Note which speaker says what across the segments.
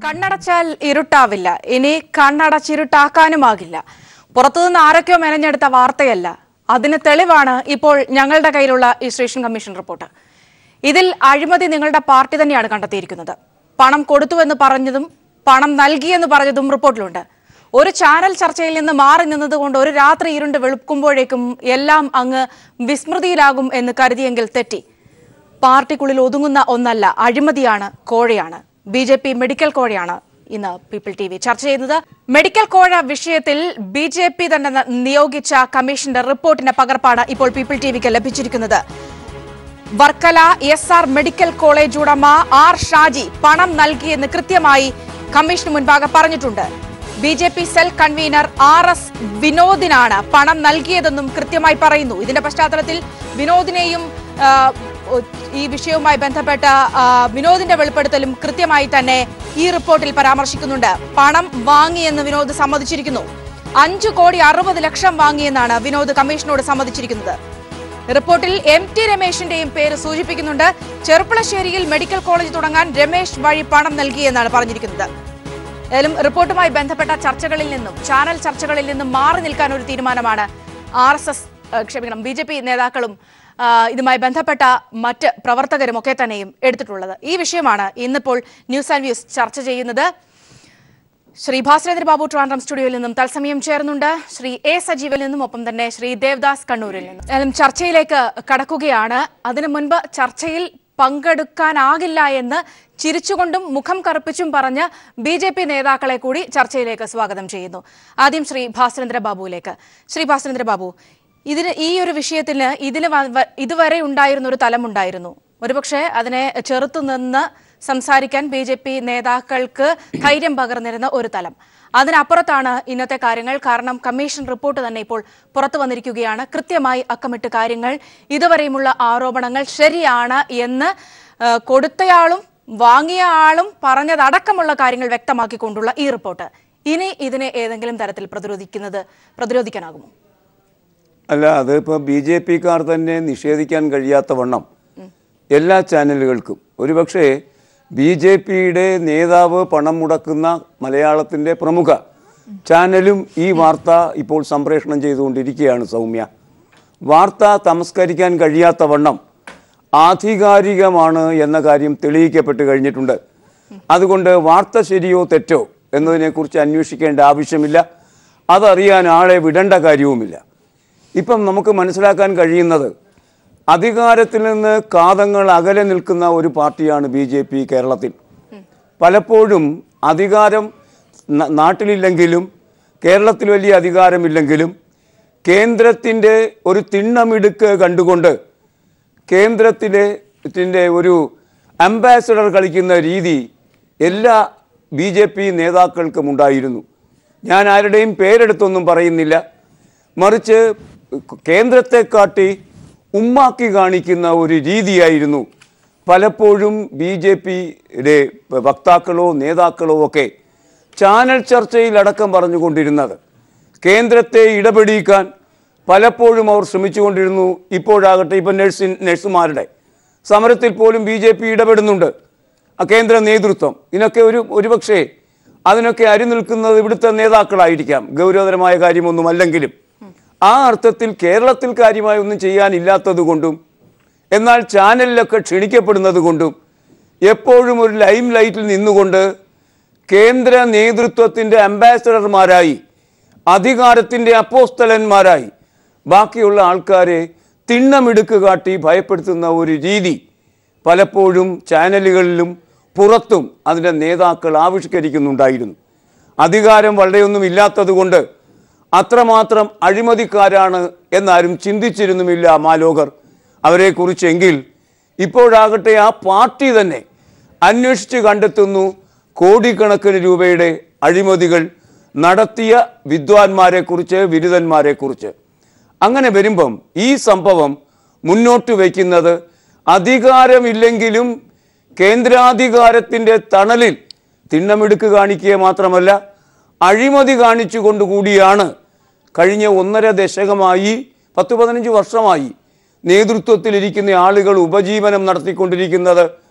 Speaker 1: കണ്ണടച്ചാൽ ഇരുട്ടാവില്ല. ഇനി കണ്ണടച്ചിരുട്ടാക്കാനുമാകില്ല. പുറത്തുനിന്ന് ആരൊക്കെയോ മെനഞ്ഞെടുത്ത വാർത്തയല്ല. അതിന് തെളിവാണ് ഇപ്പോൾ ഞങ്ങളുടെ കയ്യിലുള്ള ഈ സ്റ്റേഷൻ കമ്മീഷൻ റിപ്പോർട്ട്. ഇതിൽ അഴിമതി നിങ്ങളുടെ പാർട്ടി തന്നെയാണ് കണ്ടെത്തിയിരിക്കുന്നത്. പണം കൊടുത്തുവെന്ന് പറഞ്ഞതും പണം നൽകിയെന്ന് പറഞ്ഞതും റിപ്പോർട്ടിലുണ്ട്. ഒരു ചാനൽ ചർച്ചയിൽ നിന്ന് മാറി നിന്നതുകൊണ്ട് ഒരു രാത്രി ഇരുണ്ട് വെളുക്കുമ്പോഴേക്കും എല്ലാം അങ്ങ് വിസ്മൃതിയിലാകും എന്ന് കരുതിയെങ്കിൽ തെറ്റി. പാർട്ടിക്കുള്ളിൽ ഒതുങ്ങുന്ന ഒന്നല്ല, അഴിമതിയാണ്, കോഴയാണ്. BJP മെഡിക്കൽ കോഴയാണ് ഇന്ന് പീപ്പിൾ TV ചർച്ച ചെയ്യുന്നത്. മെഡിക്കൽ കോഴ വിഷയത്തിൽ BJP തന്നെ നിയോഗിച്ച കമ്മീഷന്റെ റിപ്പോർട്ടിന്റെ പകർപ്പാണ് ഇപ്പോൾ പീപ്പിൾ TVക്ക് ലഭിച്ചിരിക്കുന്നത്. വർക്കല SR മെഡിക്കൽ കോളേജ് ഉടമ R ഷാജി പണം നൽകിയെന്ന് കൃത്യമായി കമ്മീഷന് മുൻപാകെ പറഞ്ഞിട്ടുണ്ട്. BJP സെൽ കൺവീനർ RS വിനോദിനാണ് പണം നൽകിയതെന്നും കൃത്യമായി പറയുന്നു. ഇതിന്റെ പശ്ചാത്തലത്തിൽ വിനോദിനെയും ഈ വിഷയവുമായി ബന്ധപ്പെട്ട വിനോദിന്റെ വെളിപ്പെടുത്തലും കൃത്യമായി തന്നെ ഈ റിപ്പോർട്ടിൽ പരാമർശിക്കുന്നുണ്ട്. പണം വാങ്ങിയെന്ന് വിനോദ് സമ്മതിച്ചിരിക്കുന്നു. 5,60,00,000 വാങ്ങിയെന്നാണ് വിനോദ് കമ്മീഷനോട് സമ്മതിച്ചിരിക്കുന്നത്. റിപ്പോർട്ടിൽ MT രമേശിന്റെയും പേര് സൂചിപ്പിക്കുന്നുണ്ട്. ചെറുപ്പളശ്ശേരിയിൽ മെഡിക്കൽ കോളേജ് തുടങ്ങാൻ രമേശ് വഴി പണം നൽകിയെന്നാണ് പറഞ്ഞിരിക്കുന്നത്. ഏതായാലും റിപ്പോർട്ടുമായി ബന്ധപ്പെട്ട ചർച്ചകളിൽ നിന്നും ചാനൽ ചർച്ചകളിൽ നിന്നും മാറി നിൽക്കാൻ ഒരു തീരുമാനമാണ് BJP നേതാക്കളും ഇതുമായി ബന്ധപ്പെട്ട മറ്റ് പ്രവർത്തകരും ഒക്കെ തന്നെയും എടുത്തിട്ടുള്ളത്. ഈ വിഷയമാണ് ഇന്നിപ്പോൾ ന്യൂസ് ആൻഡ് വ്യൂസ് ചർച്ച ചെയ്യുന്നത്. ശ്രീ ഭാസ്കരേന്ദ്ര ബാബു ട്രിവാൻഡ്രം സ്റ്റുഡിയോയിൽ നിന്നും തത്സമയം ചേർന്നുണ്ട്. ശ്രീ A സജീവിൽ നിന്നും ഒപ്പം തന്നെ ശ്രീ ദേവദാസ് കണ്ണൂരിൽ നിന്നും. ചർച്ചയിലേക്ക് കടക്കുകയാണ്. അതിനു മുൻപ് ചർച്ചയിൽ പങ്കെടുക്കാനാകില്ല എന്ന് ചിരിച്ചുകൊണ്ടും മുഖം കറുപ്പിച്ചും പറഞ്ഞ് BJP നേതാക്കളെ കൂടി ചർച്ചയിലേക്ക് സ്വാഗതം ചെയ്യുന്നു. ആദ്യം ശ്രീ ഭാസ്കരേന്ദ്ര ബാബുവിലേക്ക്. ശ്രീ ഭാസ്കരേന്ദ്ര ബാബു, ഈ ഒരു വിഷയത്തിന് ഇതുവരെ ഉണ്ടായിരുന്ന ഒരു തലമുണ്ടായിരുന്നു. ഒരുപക്ഷെ അതിനെ ചെറുത്തുനിന്ന് സംസാരിക്കാൻ BJP നേതാക്കൾക്ക് ധൈര്യം പകർന്നിരുന്ന ഒരു തലം. അതിനപ്പുറത്താണ് ഇന്നത്തെ കാര്യങ്ങൾ. കാരണം കമ്മീഷൻ റിപ്പോർട്ട് തന്നെ ഇപ്പോൾ പുറത്തു വന്നിരിക്കുകയാണ്. കൃത്യമായി അക്കമിട്ട് കാര്യങ്ങൾ, ഇതുവരെയുമുള്ള ആരോപണങ്ങൾ ശരിയാണ് എന്ന് കൊടുത്തയാളും വാങ്ങിയ ആളും പറഞ്ഞതടക്കമുള്ള കാര്യങ്ങൾ വ്യക്തമാക്കിക്കൊണ്ടുള്ള ഈ റിപ്പോർട്ട് ഇനി ഇതിനെ ഏതെങ്കിലും തരത്തിൽ പ്രതിരോധിക്കാനാകുമോ?
Speaker 2: അല്ല, അതിപ്പോൾ BJP-ക്കാർ തന്നെ നിഷേധിക്കാൻ കഴിയാത്ത വണ്ണം എല്ലാ ചാനലുകൾക്കും, ഒരുപക്ഷെ BJP-യുടെ നേതാവ് പണം മുടക്കുന്ന മലയാളത്തിൻ്റെ പ്രമുഖ ചാനലും ഈ വാർത്ത ഇപ്പോൾ സംപ്രേഷണം ചെയ്തുകൊണ്ടിരിക്കുകയാണ്. സൗമ്യ, വാർത്ത തമസ്കരിക്കാൻ കഴിയാത്ത വണ്ണം ആധികാരികമാണ് എന്ന കാര്യം തെളിയിക്കപ്പെട്ട് കഴിഞ്ഞിട്ടുണ്ട്. അതുകൊണ്ട് വാർത്ത ശരിയോ തെറ്റോ എന്നതിനെക്കുറിച്ച് അന്വേഷിക്കേണ്ട ആവശ്യമില്ല. അതറിയാൻ ആളെ വിടേണ്ട കാര്യവുമില്ല. ഇപ്പം നമുക്ക് മനസ്സിലാക്കാൻ കഴിയുന്നത് അധികാരത്തിൽ നിന്ന് കാതങ്ങൾ അകലെ നിൽക്കുന്ന ഒരു പാർട്ടിയാണ് BJP കേരളത്തിൽ. പലപ്പോഴും അധികാരം നാട്ടിലില്ലെങ്കിലും കേരളത്തിൽ വലിയ അധികാരമില്ലെങ്കിലും കേന്ദ്രത്തിൻ്റെ ഒരു തിണ്ണമിടുക്ക് കണ്ടുകൊണ്ട് കേന്ദ്രത്തിൻ്റെ ഒരു അംബാസഡർ കളിക്കുന്ന രീതി എല്ലാ BJP നേതാക്കൾക്കും ഉണ്ടായിരുന്നു. ഞാൻ ആരുടെയും പേരെടുത്തൊന്നും പറയുന്നില്ല. മറിച്ച് കേന്ദ്രത്തെക്കാട്ടി ഉമ്മാക്കി കാണിക്കുന്ന ഒരു രീതിയായിരുന്നു പലപ്പോഴും BJP-യുടെ വക്താക്കളോ നേതാക്കളോ ഒക്കെ ചാനൽ ചർച്ചയിലടക്കം പറഞ്ഞുകൊണ്ടിരുന്നത്. കേന്ദ്രത്തെ ഇടപെടിക്കാൻ പലപ്പോഴും അവർ ശ്രമിച്ചുകൊണ്ടിരുന്നു. ഇപ്പോഴാകട്ടെ, ഇപ്പം നഴ്സുമാരുടെ സമരത്തിൽ പോലും BJP ഇടപെടുന്നുണ്ട്. കേന്ദ്ര നേതൃത്വം ഇതിനൊക്കെ ഒരുപക്ഷെ അതിനൊക്കെ അരിനിൽക്കുന്നത് ഇവിടുത്തെ നേതാക്കളായിരിക്കാം. ഗൗരവതരമായ കാര്യമൊന്നുമല്ലെങ്കിലും ആ അർത്ഥത്തിൽ കേരളത്തിൽ കാര്യമായി ഒന്നും ചെയ്യാനില്ലാത്തത് കൊണ്ടും എന്നാൽ ചാനലിലൊക്കെ ക്ഷണിക്കപ്പെടുന്നത് കൊണ്ടും എപ്പോഴും ഒരു ലൈം ലൈറ്റിൽ നിന്നുകൊണ്ട് കേന്ദ്ര നേതൃത്വത്തിൻ്റെ അംബാസഡർമാരായി, അധികാരത്തിൻ്റെ അപ്പോസ്തലന്മാരായി ബാക്കിയുള്ള ആൾക്കാരെ തിണ്ണമിടുക്ക് കാട്ടി ഭയപ്പെടുത്തുന്ന ഒരു രീതി പലപ്പോഴും ചാനലുകളിലും പുറത്തും അതിൻ്റെ നേതാക്കൾ ആവിഷ്കരിക്കുന്നുണ്ടായിരുന്നു. അധികാരം വളരെയൊന്നും ഇല്ലാത്തത് കൊണ്ട് അത്രമാത്രം അഴിമതിക്കാരാണ് എന്നാരും ചിന്തിച്ചിരുന്നുമില്ല മാലോകർ അവരെക്കുറിച്ചെങ്കിൽ ഇപ്പോഴാകട്ടെ ആ പാർട്ടി തന്നെ അന്വേഷിച്ച് കണ്ടെത്തുന്നു കോടിക്കണക്കിന് രൂപയുടെ അഴിമതികൾ നടത്തിയ വിദ്വാൻമാരെക്കുറിച്ച്, ബിരുദന്മാരെക്കുറിച്ച്. അങ്ങനെ വരുമ്പം ഈ സംഭവം മുന്നോട്ട് വയ്ക്കുന്നത് അധികാരമില്ലെങ്കിലും കേന്ദ്രാധികാരത്തിൻ്റെ തണലിൽ തിണ്ണമിടുക്ക് കാണിക്കുക മാത്രമല്ല അഴിമതി കാണിച്ചുകൊണ്ടുകൂടിയാണ് കഴിഞ്ഞ 1.5 ദശകമായി 10-15 വർഷമായി നേതൃത്വത്തിലിരിക്കുന്ന ആളുകൾ ഉപജീവനം നടത്തിക്കൊണ്ടിരിക്കുന്നത്,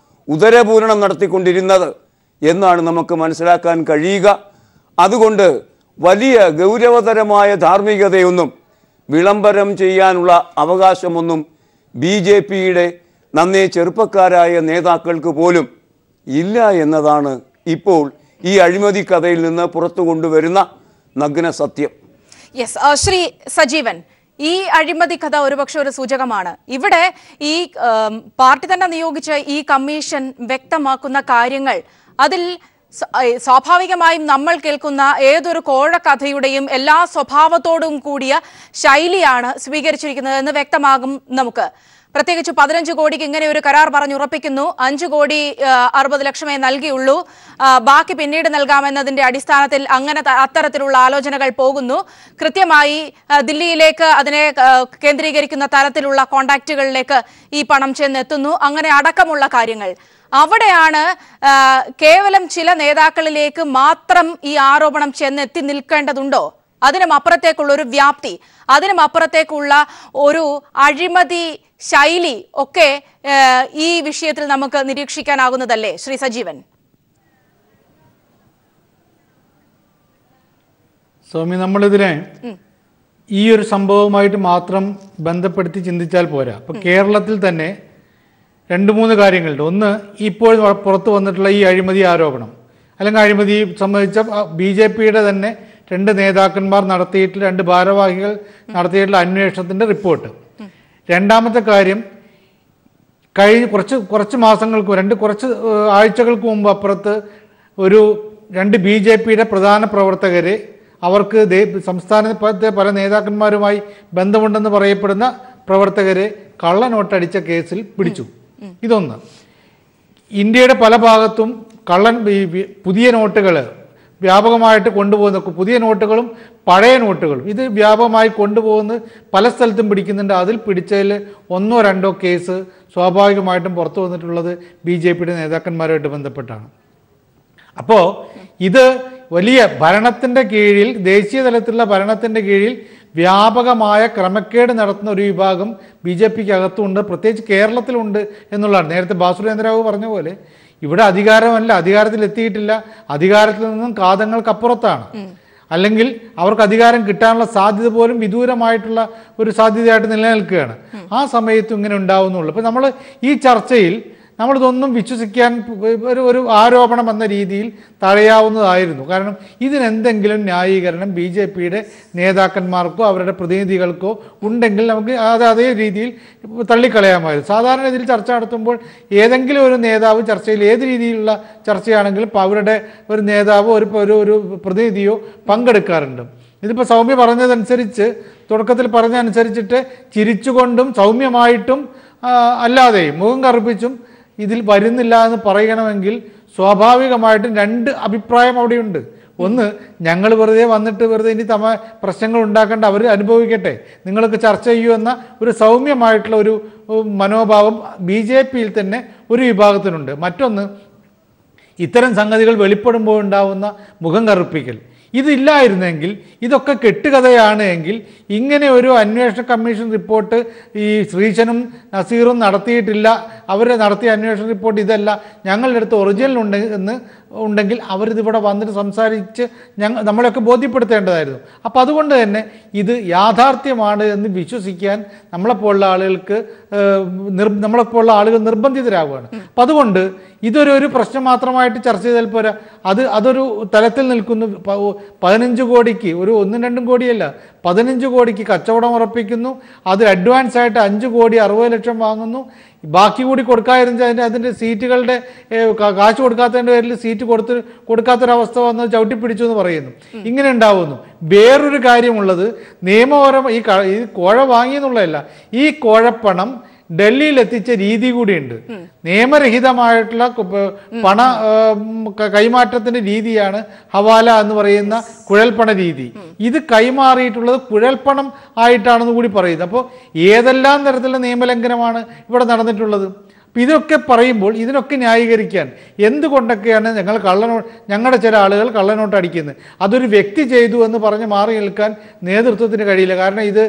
Speaker 2: ഉദരപൂരണം നടത്തിക്കൊണ്ടിരുന്നത് എന്നാണ് നമുക്ക് മനസ്സിലാക്കാൻ കഴിയുക. അതുകൊണ്ട് വലിയ ഗൗരവതരമായ ധാർമ്മികതയൊന്നും വിളംബരം ചെയ്യാനുള്ള അവകാശമൊന്നും BJPയുടെ നന്നേ ചെറുപ്പക്കാരായ നേതാക്കൾക്ക് പോലും ഇല്ല എന്നതാണ് ഇപ്പോൾ ഈ അഴിമതി കഥയിൽ നിന്ന് പുറത്തു കൊണ്ടുവരുന്ന നഗ്ന സത്യം.
Speaker 1: യെസ്, ശ്രീ സജീവൻ, ഈ അഴിമതി കഥ ഒരുപക്ഷെ ഒരു സൂചകമാണ്. ഇവിടെ ഈ പാർട്ടി തന്നെ നിയോഗിച്ച ഈ കമ്മീഷൻ വ്യക്തമാക്കുന്ന കാര്യങ്ങൾ, അതിൽ സ്വാഭാവികമായും നമ്മൾ കേൾക്കുന്ന ഏതൊരു കോഴക്കഥയുടെയും എല്ലാ സ്വഭാവത്തോടും കൂടിയ ശൈലിയാണ് സ്വീകരിച്ചിരിക്കുന്നത് എന്ന് വ്യക്തമാകും നമുക്ക്. പ്രത്യേകിച്ച് 15 കോടിക്ക് ഇങ്ങനെ ഒരു കരാർ പറഞ്ഞുറപ്പിക്കുന്നു, 5 കോടി 60 ലക്ഷമേ നൽകിയുള്ളൂ, ബാക്കി പിന്നീട് നൽകാമെന്നതിന്റെ അടിസ്ഥാനത്തിൽ അങ്ങനെ അത്തരത്തിലുള്ള ആലോചനകൾ പോകുന്നു. കൃത്യമായി ദില്ലിയിലേക്ക് അതിനെ കേന്ദ്രീകരിക്കുന്ന തരത്തിലുള്ള കോണ്ടാക്റ്റുകളിലേക്ക് ഈ പണം ചെന്നെത്തുന്നു. അങ്ങനെ അടക്കമുള്ള കാര്യങ്ങൾ അവിടെയാണ് കേവലം ചില നേതാക്കളിലേക്ക് മാത്രം ഈ ആരോപണം ചെന്നെത്തി നിൽക്കേണ്ടതുണ്ടോ? അതിനും അപ്പുറത്തേക്കുള്ള ഒരു വ്യാപ്തി, അതിനും അപ്പുറത്തേക്കുള്ള ഒരു അഴിമതി ശൈലി ഒക്കെ ഈ വിഷയത്തിൽ നമുക്ക് നിരീക്ഷിക്കാനാകുന്നതല്ലേ ശ്രീ സജീവൻ?
Speaker 3: സ്വാമി, നമ്മളിതിനെ ഈ ഒരു സംഭവവുമായിട്ട് മാത്രം ബന്ധപ്പെടുത്തി ചിന്തിച്ചാൽ പോരാ. ഇപ്പൊ കേരളത്തിൽ തന്നെ 2-3 കാര്യങ്ങളുണ്ട്. ഒന്ന്, ഇപ്പോൾ പുറത്തു വന്നിട്ടുള്ള ഈ അഴിമതി ആരോപണം, അല്ലെങ്കിൽ അഴിമതി സംബന്ധിച്ച BJPയുടെ തന്നെ 2 നേതാക്കന്മാർ നടത്തിയിട്ടുള്ള 2 ഭാരവാഹികൾ നടത്തിയിട്ടുള്ള അന്വേഷണത്തിന്റെ റിപ്പോർട്ട്. രണ്ടാമത്തെ കാര്യം, കഴിഞ്ഞ കുറച്ച് മാസങ്ങൾക്ക് കുറച്ച് ആഴ്ചകൾക്ക് മുമ്പ് അപ്പുറത്ത് ഒരു 2 BJPയുടെ പ്രധാന പ്രവർത്തകരെ, അവർക്ക് സംസ്ഥാനത്തെ പല നേതാക്കന്മാരുമായി ബന്ധമുണ്ടെന്ന് പറയപ്പെടുന്ന പ്രവർത്തകരെ കള്ളനോട്ടടിച്ച കേസിൽ പിടിച്ചു. ഇതൊന്ന്. ഇന്ത്യയുടെ പല ഭാഗത്തും പുതിയ നോട്ടുകൾ വ്യാപകമായിട്ട് കൊണ്ടുപോകുന്ന, പുതിയ നോട്ടുകളും പഴയ നോട്ടുകളും ഇത് വ്യാപകമായി കൊണ്ടുപോകുന്ന പല സ്ഥലത്തും പിടിക്കുന്നുണ്ട്. അതിൽ പിടിച്ചതിൽ 1-2 കേസ് സ്വാഭാവികമായിട്ടും പുറത്തു വന്നിട്ടുള്ളത് BJPയുടെ നേതാക്കന്മാരുമായിട്ട് ബന്ധപ്പെട്ടാണ്. അപ്പോൾ ഇത് വലിയ ഭരണത്തിൻ്റെ കീഴിൽ, ദേശീയ തലത്തിലുള്ള ഭരണത്തിൻ്റെ കീഴിൽ വ്യാപകമായ ക്രമക്കേട് നടത്തുന്ന ഒരു വിഭാഗം BJPക്ക് അകത്തുണ്ട്, പ്രത്യേകിച്ച് കേരളത്തിലുണ്ട് എന്നുള്ളതാണ്. നേരത്തെ ബാസുരേന്ദ്രറാവു പറഞ്ഞ പോലെ ഇവിടെ അധികാരമല്ല, അധികാരത്തിലെത്തിയിട്ടില്ല, അധികാരത്തിൽ നിന്നും കാതങ്ങൾക്കപ്പുറത്താണ്. അല്ലെങ്കിൽ അവർക്ക് അധികാരം കിട്ടാനുള്ള സാധ്യത പോലും വിദൂരമായിട്ടുള്ള ഒരു സാധ്യതയായിട്ട് നിലനിൽക്കുകയാണ്. ആ സമയത്തും ഇങ്ങനെ ഉണ്ടാവുന്നുള്ളൂ. അപ്പോൾ നമ്മൾ ഈ ചർച്ചയിൽ നമ്മളിതൊന്നും വിശ്വസിക്കാൻ ഒരു ആരോപണം എന്ന രീതിയിൽ തടയാവുന്നതായിരുന്നു. കാരണം ഇതിനെന്തെങ്കിലും ന്യായീകരണം BJPയുടെ നേതാക്കന്മാർക്കോ അവരുടെ പ്രതിനിധികൾക്കോ ഉണ്ടെങ്കിൽ നമുക്ക് അതേ രീതിയിൽ തള്ളിക്കളയാമായിരുന്നു. സാധാരണ ഇതിൽ ചർച്ച നടത്തുമ്പോൾ ഏതെങ്കിലും ഒരു നേതാവ് ചർച്ചയിൽ ഏത് രീതിയിലുള്ള ചർച്ചയാണെങ്കിലും അവരുടെ ഒരു നേതാവോ ഒരു പ്രതിനിധിയോ പങ്കെടുക്കാറുണ്ട്. ഇതിപ്പോൾ സൗമ്യ പറഞ്ഞതനുസരിച്ച്, തുടക്കത്തിൽ പറഞ്ഞതനുസരിച്ചിട്ട് ചിരിച്ചുകൊണ്ടും സൗമ്യമായിട്ടും അല്ലാതെയും മുഖം കറുപ്പിച്ചും ഇതിൽ വരുന്നില്ല എന്ന് പറയണമെങ്കിൽ സ്വാഭാവികമായിട്ടും 2 അഭിപ്രായം അവിടെയുണ്ട്. ഒന്ന്, ഞങ്ങൾ വെറുതെ വന്നിട്ട് വെറുതെ ഇനി പ്രശ്നങ്ങൾ ഉണ്ടാക്കേണ്ട, അവർ അനുഭവിക്കട്ടെ, നിങ്ങൾക്ക് ചർച്ച ചെയ്യൂ എന്ന ഒരു സൗമ്യമായിട്ടുള്ള ഒരു മനോഭാവം BJPയിൽ തന്നെ ഒരു വിഭാഗത്തിനുണ്ട്. മറ്റൊന്ന്, ഇത്തരം സംഗതികൾ വെളിപ്പെടുമ്പോൾ ഉണ്ടാവുന്ന മുഖം കറുപ്പിക്കൽ. ഇതില്ലായിരുന്നെങ്കിൽ, ഇതൊക്കെ കെട്ടുകഥയാണ് എങ്കിൽ ഇങ്ങനെ ഒരു അന്വേഷണ കമ്മീഷൻ റിപ്പോർട്ട് ഈ ശ്രീശനും നസീറും നടത്തിയിട്ടില്ല, അവർ നടത്തിയ അന്വേഷണ റിപ്പോർട്ട് ഇതല്ല, ഞങ്ങളുടെ അടുത്ത് ഒറിജിനൽ ഉണ്ടെങ്കിൽ അവരിതിവിടെ വന്നിട്ട് സംസാരിച്ച് നമ്മളെയൊക്കെ ബോധ്യപ്പെടുത്തേണ്ടതായിരുന്നു. അപ്പോൾ അതുകൊണ്ട് തന്നെ ഇത് യാഥാർത്ഥ്യമാണ് എന്ന് വിശ്വസിക്കാൻ നമ്മളെപ്പോലുള്ള ആളുകൾ നിർബന്ധിതരാകുകയാണ്. അപ്പം അതുകൊണ്ട് ഇതൊരു പ്രശ്നം മാത്രമായിട്ട് ചർച്ച ചെയ്താൽ പോരാ. അതൊരു തലത്തിൽ നിൽക്കുന്നു. 15 കോടിക്ക്, ഒരു 1-2 കോടിയല്ല, 15 കോടിക്ക് കച്ചവടം ഉറപ്പിക്കുന്നു. അത് അഡ്വാൻസ് ആയിട്ട് 5 കോടി 60 ലക്ഷം വാങ്ങുന്നു. ബാക്കി കൂടി കൊടുക്കാതിരുന്ന അതിൻ്റെ സീറ്റുകളുടെ കാശ് കൊടുക്കാത്തതിൻ്റെ പേരിൽ സീറ്റ് കൊടുക്കാത്തൊരവസ്ഥ വന്ന് ചവിട്ടിപ്പിടിച്ചു എന്ന് പറയുന്നു. ഇങ്ങനെ ഉണ്ടാവുന്നു. വേറൊരു കാര്യമുള്ളത്, നിയമപരം ഈ കോഴ വാങ്ങിയെന്നുള്ളതല്ല, ഈ കോഴപ്പണം ഡൽഹിയിൽ എത്തിച്ച രീതി കൂടിയുണ്ട്. നിയമരഹിതമായിട്ടുള്ള പണ കൈമാറ്റത്തിന്റെ രീതിയാണ് ഹവാല എന്ന് പറയുന്ന കുഴൽപ്പണ രീതി. ഇത് കൈമാറിയിട്ടുള്ളത് കുഴൽപ്പണം ആയിട്ടാണെന്ന് കൂടി പറയുന്നത്. അപ്പോൾ ഏതെല്ലാം തരത്തിലുള്ള നിയമലംഘനമാണ് ഇവിടെ നടന്നിട്ടുള്ളത്? ഇതൊക്കെ പറയുമ്പോൾ ഇതിനൊക്കെ ന്യായീകരിക്കാൻ എന്തുകൊണ്ടൊക്കെയാണ് ഞങ്ങളുടെ ചില ആളുകൾ കള്ളനോട്ട് അടിക്കുന്നത്, അതൊരു വ്യക്തി ചെയ്തു എന്ന് പറഞ്ഞ് മാറി നിൽക്കാൻ നേതൃത്വത്തിന് കഴിയില്ല. കാരണം ഇത്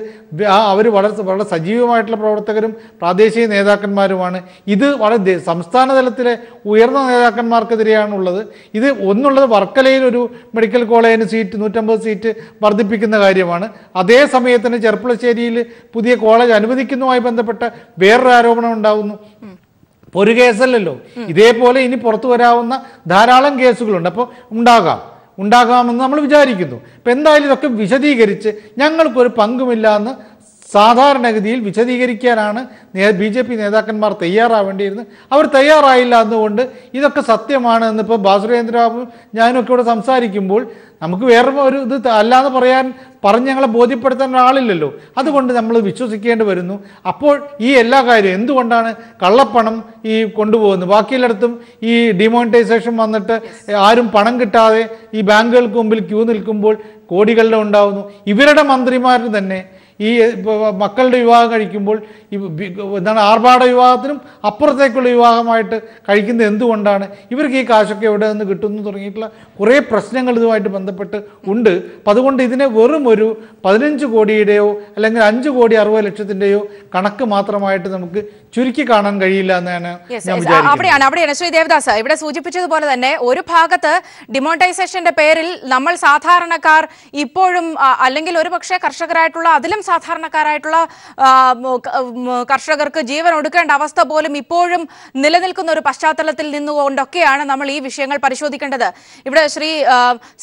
Speaker 3: അവർ വളരെ സജീവമായിട്ടുള്ള പ്രവർത്തകരും പ്രാദേശിക നേതാക്കന്മാരുമാണ്. ഇത് വളരെ സംസ്ഥാന തലത്തിലെ ഉയർന്ന നേതാക്കന്മാർക്കെതിരെയാണുള്ളത്. ഇത് ഒന്നുള്ളത് വർക്കലയിൽ ഒരു മെഡിക്കൽ കോളേജിന് സീറ്റ് 150 സീറ്റ് വർദ്ധിപ്പിക്കുന്ന കാര്യമാണ്. അതേ സമയത്തിന് ചെർപ്പുളശ്ശേരിയിൽ പുതിയ കോളേജ് അനുവദിക്കുന്നതുമായി ബന്ധപ്പെട്ട വേറൊരു ആരോപണം ഉണ്ടാകുന്നു. ഒരു കേസല്ലല്ലോ, ഇതേപോലെ ഇനി പുറത്തു വരാവുന്ന ധാരാളം കേസുകളുണ്ട്. അപ്പോൾ ഉണ്ടാകാമെന്ന് നമ്മൾ വിചാരിക്കുന്നു. അപ്പം എന്തായാലും ഇതൊക്കെ വിശദീകരിച്ച് ഞങ്ങൾക്കൊരു പങ്കുമില്ല എന്ന് സാധാരണഗതിയിൽ വിശദീകരിക്കാനാണ് BJP നേതാക്കന്മാർ തയ്യാറാവേണ്ടിയിരുന്നത്. അവർ തയ്യാറായില്ല എന്നുകൊണ്ട് ഇതൊക്കെ സത്യമാണ് എന്നിപ്പോൾ ബാസുരേന്ദ്രബാബു ഞാനൊക്കെ ഇവിടെ സംസാരിക്കുമ്പോൾ നമുക്ക് വേറെ ഒരു ഇത് അല്ലാന്ന് പറഞ്ഞ് ഞങ്ങളെ ബോധ്യപ്പെടുത്താൻ ഒരാളില്ലല്ലോ. അതുകൊണ്ട് നമ്മൾ വിശ്വസിക്കേണ്ടി വരുന്നു. അപ്പോൾ ഈ എല്ലാ കാര്യവും എന്തുകൊണ്ടാണ് കള്ളപ്പണം ഈ കൊണ്ടുപോകുന്നത്? ബാക്കിയെല്ലായിടത്തും ഈ ഡിമോണിറ്റൈസേഷൻ വന്നിട്ട് ആരും പണം കിട്ടാതെ ഈ ബാങ്കുകൾക്ക് മുമ്പിൽ ക്യൂ നിൽക്കുമ്പോൾ കോടികളുടെ ഉണ്ടാവുന്നു. ഇവരുടെ മന്ത്രിമാർ തന്നെ ഈ മക്കളുടെ വിവാഹം കഴിക്കുമ്പോൾ ആർഭാട വിവാഹത്തിനും അപ്പുറത്തേക്കുള്ള വിവാഹമായിട്ട് കഴിക്കുന്നത് എന്തുകൊണ്ടാണ്? ഇവർക്ക് ഈ കാശൊക്കെ എവിടെ നിന്ന് കിട്ടുന്നു തുടങ്ങിയിട്ടുള്ള കുറേ പ്രശ്നങ്ങൾ ഇതുമായിട്ട് ബന്ധപ്പെട്ട് ഉണ്ട്. അപ്പം അതുകൊണ്ട് ഇതിനെ വെറും ഒരു 15 കോടിയുടെയോ അല്ലെങ്കിൽ 5,60,00,000-ൻ്റെയോ കണക്ക് മാത്രമായിട്ട് നമുക്ക് ചുരുക്കി കാണാൻ കഴിയില്ല എന്നാണ് ഞാൻ വിചാരിക്കുന്നത്.
Speaker 1: അവിടെയാണ് ശ്രീ ദേവദാസ് ഇവിടെ സൂചിപ്പിച്ചതുപോലെ തന്നെ ഒരു ഭാഗത്ത് ഡിമോണിറ്റൈസേഷന്റെ പേരിൽ നമ്മൾ സാധാരണക്കാർ ഇപ്പോഴും അല്ലെങ്കിൽ ഒരുപക്ഷെ കർഷകരായിട്ടുള്ള അതിലും സാധാരണക്കാരായിട്ടുള്ള കർഷകർക്ക് ജീവൻ ഒടുക്കേണ്ട അവസ്ഥ പോലും ഇപ്പോഴും നിലനിൽക്കുന്ന ഒരു പശ്ചാത്തലത്തിൽ നിന്നുകൊണ്ടൊക്കെയാണ് നമ്മൾ ഈ വിഷയങ്ങൾ പരിശോധിക്കേണ്ടത്. ഇവിടെ ശ്രീ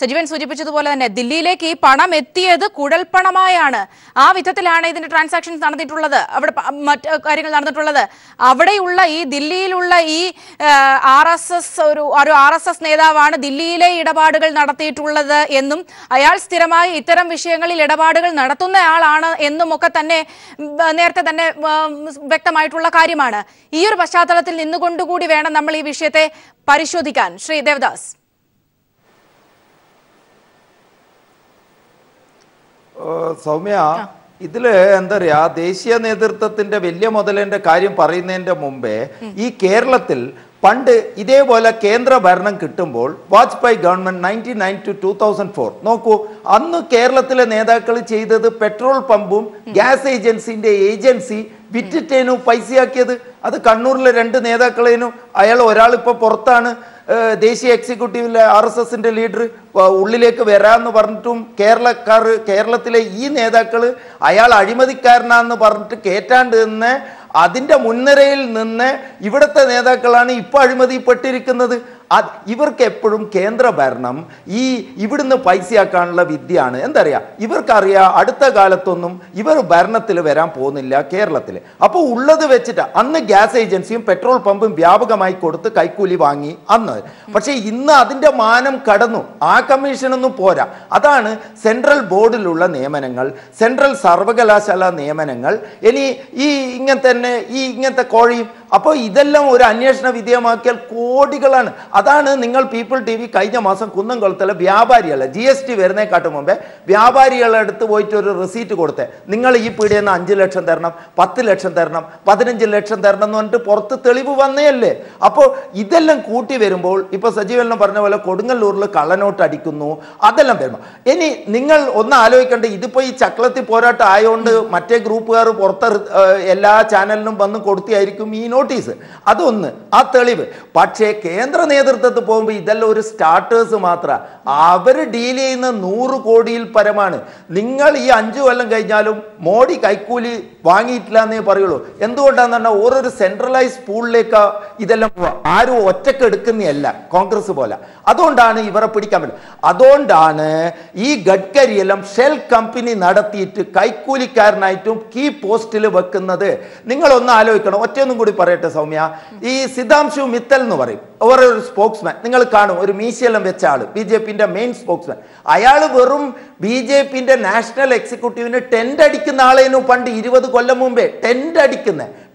Speaker 1: സജീവൻ സൂചിപ്പിച്ചതുപോലെ തന്നെ ദില്ലിയിലേക്ക് ഈ പണം എത്തിയത് കുഴൽപ്പണമായാണ്. ആ വിധത്തിലാണ് ഇതിന്റെ ട്രാൻസാക്ഷൻസ് നടന്നിട്ടുള്ളത്, അവിടെ മറ്റ് കാര്യങ്ങൾ നടന്നിട്ടുള്ളത്. അവിടെയുള്ള ഈ ദില്ലിയിലുള്ള ഈ RSS ഒരു RSS നേതാവാണ് ദില്ലിയിലെ ഇടപാടുകൾ നടത്തിയിട്ടുള്ളത് എന്നും അയാൾ സ്ഥിരമായി ഇത്തരം വിഷയങ്ങളിൽ ഇടപാടുകൾ നടത്തുന്നയാളാണ് എന്നും ഒക്കെ തന്നെ നേരത്തെ തന്നെ വ്യക്തമായിട്ടുള്ള കാര്യമാണ്. ഈ ഒരു പശ്ചാത്തലത്തിൽ നിന്നുകൊണ്ടുകൂടി വേണം നമ്മൾ ഈ വിഷയത്തെ പരിശോധിക്കാൻ. ശ്രീ ദേവദാസ്.
Speaker 4: സൗമ്യ, ഇതില് എന്താ പറയാ, ദേശീയ നേതൃത്വത്തിന്റെ വലിയ മുതലിന്റെ കാര്യം പറയുന്നതിന്റെ മുമ്പേ ഈ കേരളത്തിൽ പണ്ട് ഇതേപോലെ കേന്ദ്ര ഭരണം കിട്ടുമ്പോൾ വാജ്പേയി ഗവൺമെന്റ് 1999 to 2004 നോക്കൂ, അന്ന് കേരളത്തിലെ നേതാക്കൾ ചെയ്തത് പെട്രോൾ പമ്പും ഗ്യാസ് ഏജൻസി വിറ്റിട്ടേനു പൈസയാക്കിയത്. അത് കണ്ണൂരിലെ 2 നേതാക്കളേനു. ഒരാളിപ്പോ പുറത്താണ്, ദേശീയ എക്സിക്യൂട്ടീവിലെ RSSന്റെ ലീഡർ. ഉള്ളിലേക്ക് വരാമെന്ന് പറഞ്ഞിട്ടും കേരളത്തിലെ ഈ നേതാക്കൾ അയാൾ അഴിമതിക്കാരനാന്ന് പറഞ്ഞിട്ട് കേറ്റാണ്ട് നിന്ന് അതിൻ്റെ മുൻനിരയിൽ നിന്ന് ഇവിടുത്തെ നേതാക്കളാണ് ഇപ്പോൾ അഴിമതിപ്പെട്ടിരിക്കുന്നത്. ഇവർക്ക് എപ്പോഴും കേന്ദ്ര ഭരണം ഇവിടുന്ന് പൈസയാക്കാനുള്ള വിദ്യയാണ്. എന്തറിയാം, ഇവർക്കറിയാം അടുത്ത കാലത്തൊന്നും ഇവർ ഭരണത്തിൽ വരാൻ പോകുന്നില്ല കേരളത്തിൽ. അപ്പോൾ ഉള്ളത് വെച്ചിട്ട് അന്ന് ഗ്യാസ് ഏജൻസിയും പെട്രോൾ പമ്പും വ്യാപകമായി കൊടുത്ത് കൈക്കൂലി വാങ്ങി അന്ന്. പക്ഷേ ഇന്ന് അതിൻ്റെ മാനം കടന്നു. ആ കമ്മീഷനൊന്നും പോരാ. അതാണ് സെൻട്രൽ ബോർഡിലുള്ള നിയമനങ്ങൾ, സെൻട്രൽ സർവകലാശാല നിയമനങ്ങൾ, ഇനി ഇങ്ങനത്തെ കോഴിയും. അപ്പോൾ ഇതെല്ലാം ഒരു അന്വേഷണ വിധേയമാക്കിയാൽ കോടികളാണ്. അതാണ് നിങ്ങൾ പീപ്പിൾ TV കഴിഞ്ഞ മാസം കുന്നംകുളത്തിലെ വ്യാപാരികളെ GST വരുന്നേക്കാട്ട് മുമ്പേ വ്യാപാരികളെ അടുത്ത് പോയിട്ട് ഒരു റെസീറ്റ് കൊടുത്തേ, നിങ്ങൾ ഈ പീടിയെന്ന് 5 ലക്ഷം തരണം, 10 ലക്ഷം തരണം, 15 ലക്ഷം തരണം എന്ന് പറഞ്ഞിട്ട് പുറത്ത് തെളിവ് വന്നേയല്ലേ. അപ്പോൾ ഇതെല്ലാം കൂട്ടി വരുമ്പോൾ ഇപ്പൊ സജീവനം പറഞ്ഞ പോലെ കൊടുങ്ങല്ലൂരിൽ കള്ളനോട്ട് അടിക്കുന്നു, അതെല്ലാം വരുമ്പോൾ ഇനി നിങ്ങൾ ഒന്ന് ആലോചിക്കേണ്ട, ഇതിപ്പോ ഈ ചക്രത്തി പോരാട്ടം ആയതുകൊണ്ട് മറ്റേ ഗ്രൂപ്പുകാർ പുറത്ത് എല്ലാ ചാനലിനും വന്ന് കൊടുത്തിയായിരിക്കും ഈ നോട്ടീസ്. അതൊന്ന് ആ തെളിവ്. പക്ഷേ കേന്ദ്ര നേതൃത്വത്തിൽ പോകുമ്പോൾ ഇതെല്ലാം ഒരു സ്റ്റാർട്ടേഴ്സ് മാത്രമാണ്. അവർ ഡീൽ ചെയ്യുന്ന 100 കോടിയിൽ പരമാണ്. നിങ്ങൾ ഈ 5 കൊല്ലം കഴിഞ്ഞാലും മോഡി കൈക്കൂലി വാങ്ങിയിട്ടില്ല എന്നേ പറയുള്ളൂ. എന്തുകൊണ്ടാന്ന് പറഞ്ഞാൽ ഓരോരു സെൻട്രലൈസ് പൂളിലേക്ക് ഇതെല്ലാം പോവാ. ആരും ഒറ്റക്ക് എടുക്കുന്നതല്ല കോൺഗ്രസ് പോലെ. അതുകൊണ്ടാണ് ഇവരെ പിടിക്കാൻ പറ്റും. അതുകൊണ്ടാണ് ഈ ഗഡ്കരിയെല്ലാം ഷെൽ കമ്പനി നടത്തിയിട്ട് കൈക്കൂലിക്കാരനായിട്ടും കീ പോസ്റ്റിൽ വെക്കുന്നത്. നിങ്ങളൊന്ന് ആലോചിക്കണം. ഒറ്റയൊന്നും കൂടി പറയട്ടെ സൗമ്യ, ഈ സിദ്ധാംശു മിത്തൽ എന്ന് പറയും, ഒരു സ്പോക്സ്മാൻ നിങ്ങൾ കാണും, ഒരു മീശയെല്ലാം വെച്ച ആള്, BJPന്റെ മെയിൻ സ്പോക്സ്മാൻ. അയാൾ വെറും BJPന്റെ നാഷണൽ എക്സിക്യൂട്ടീവിന് ടെന്റ് അടിക്കുന്ന ആളേനു പണ്ട് 20 കൊല്ലം മുമ്പേ.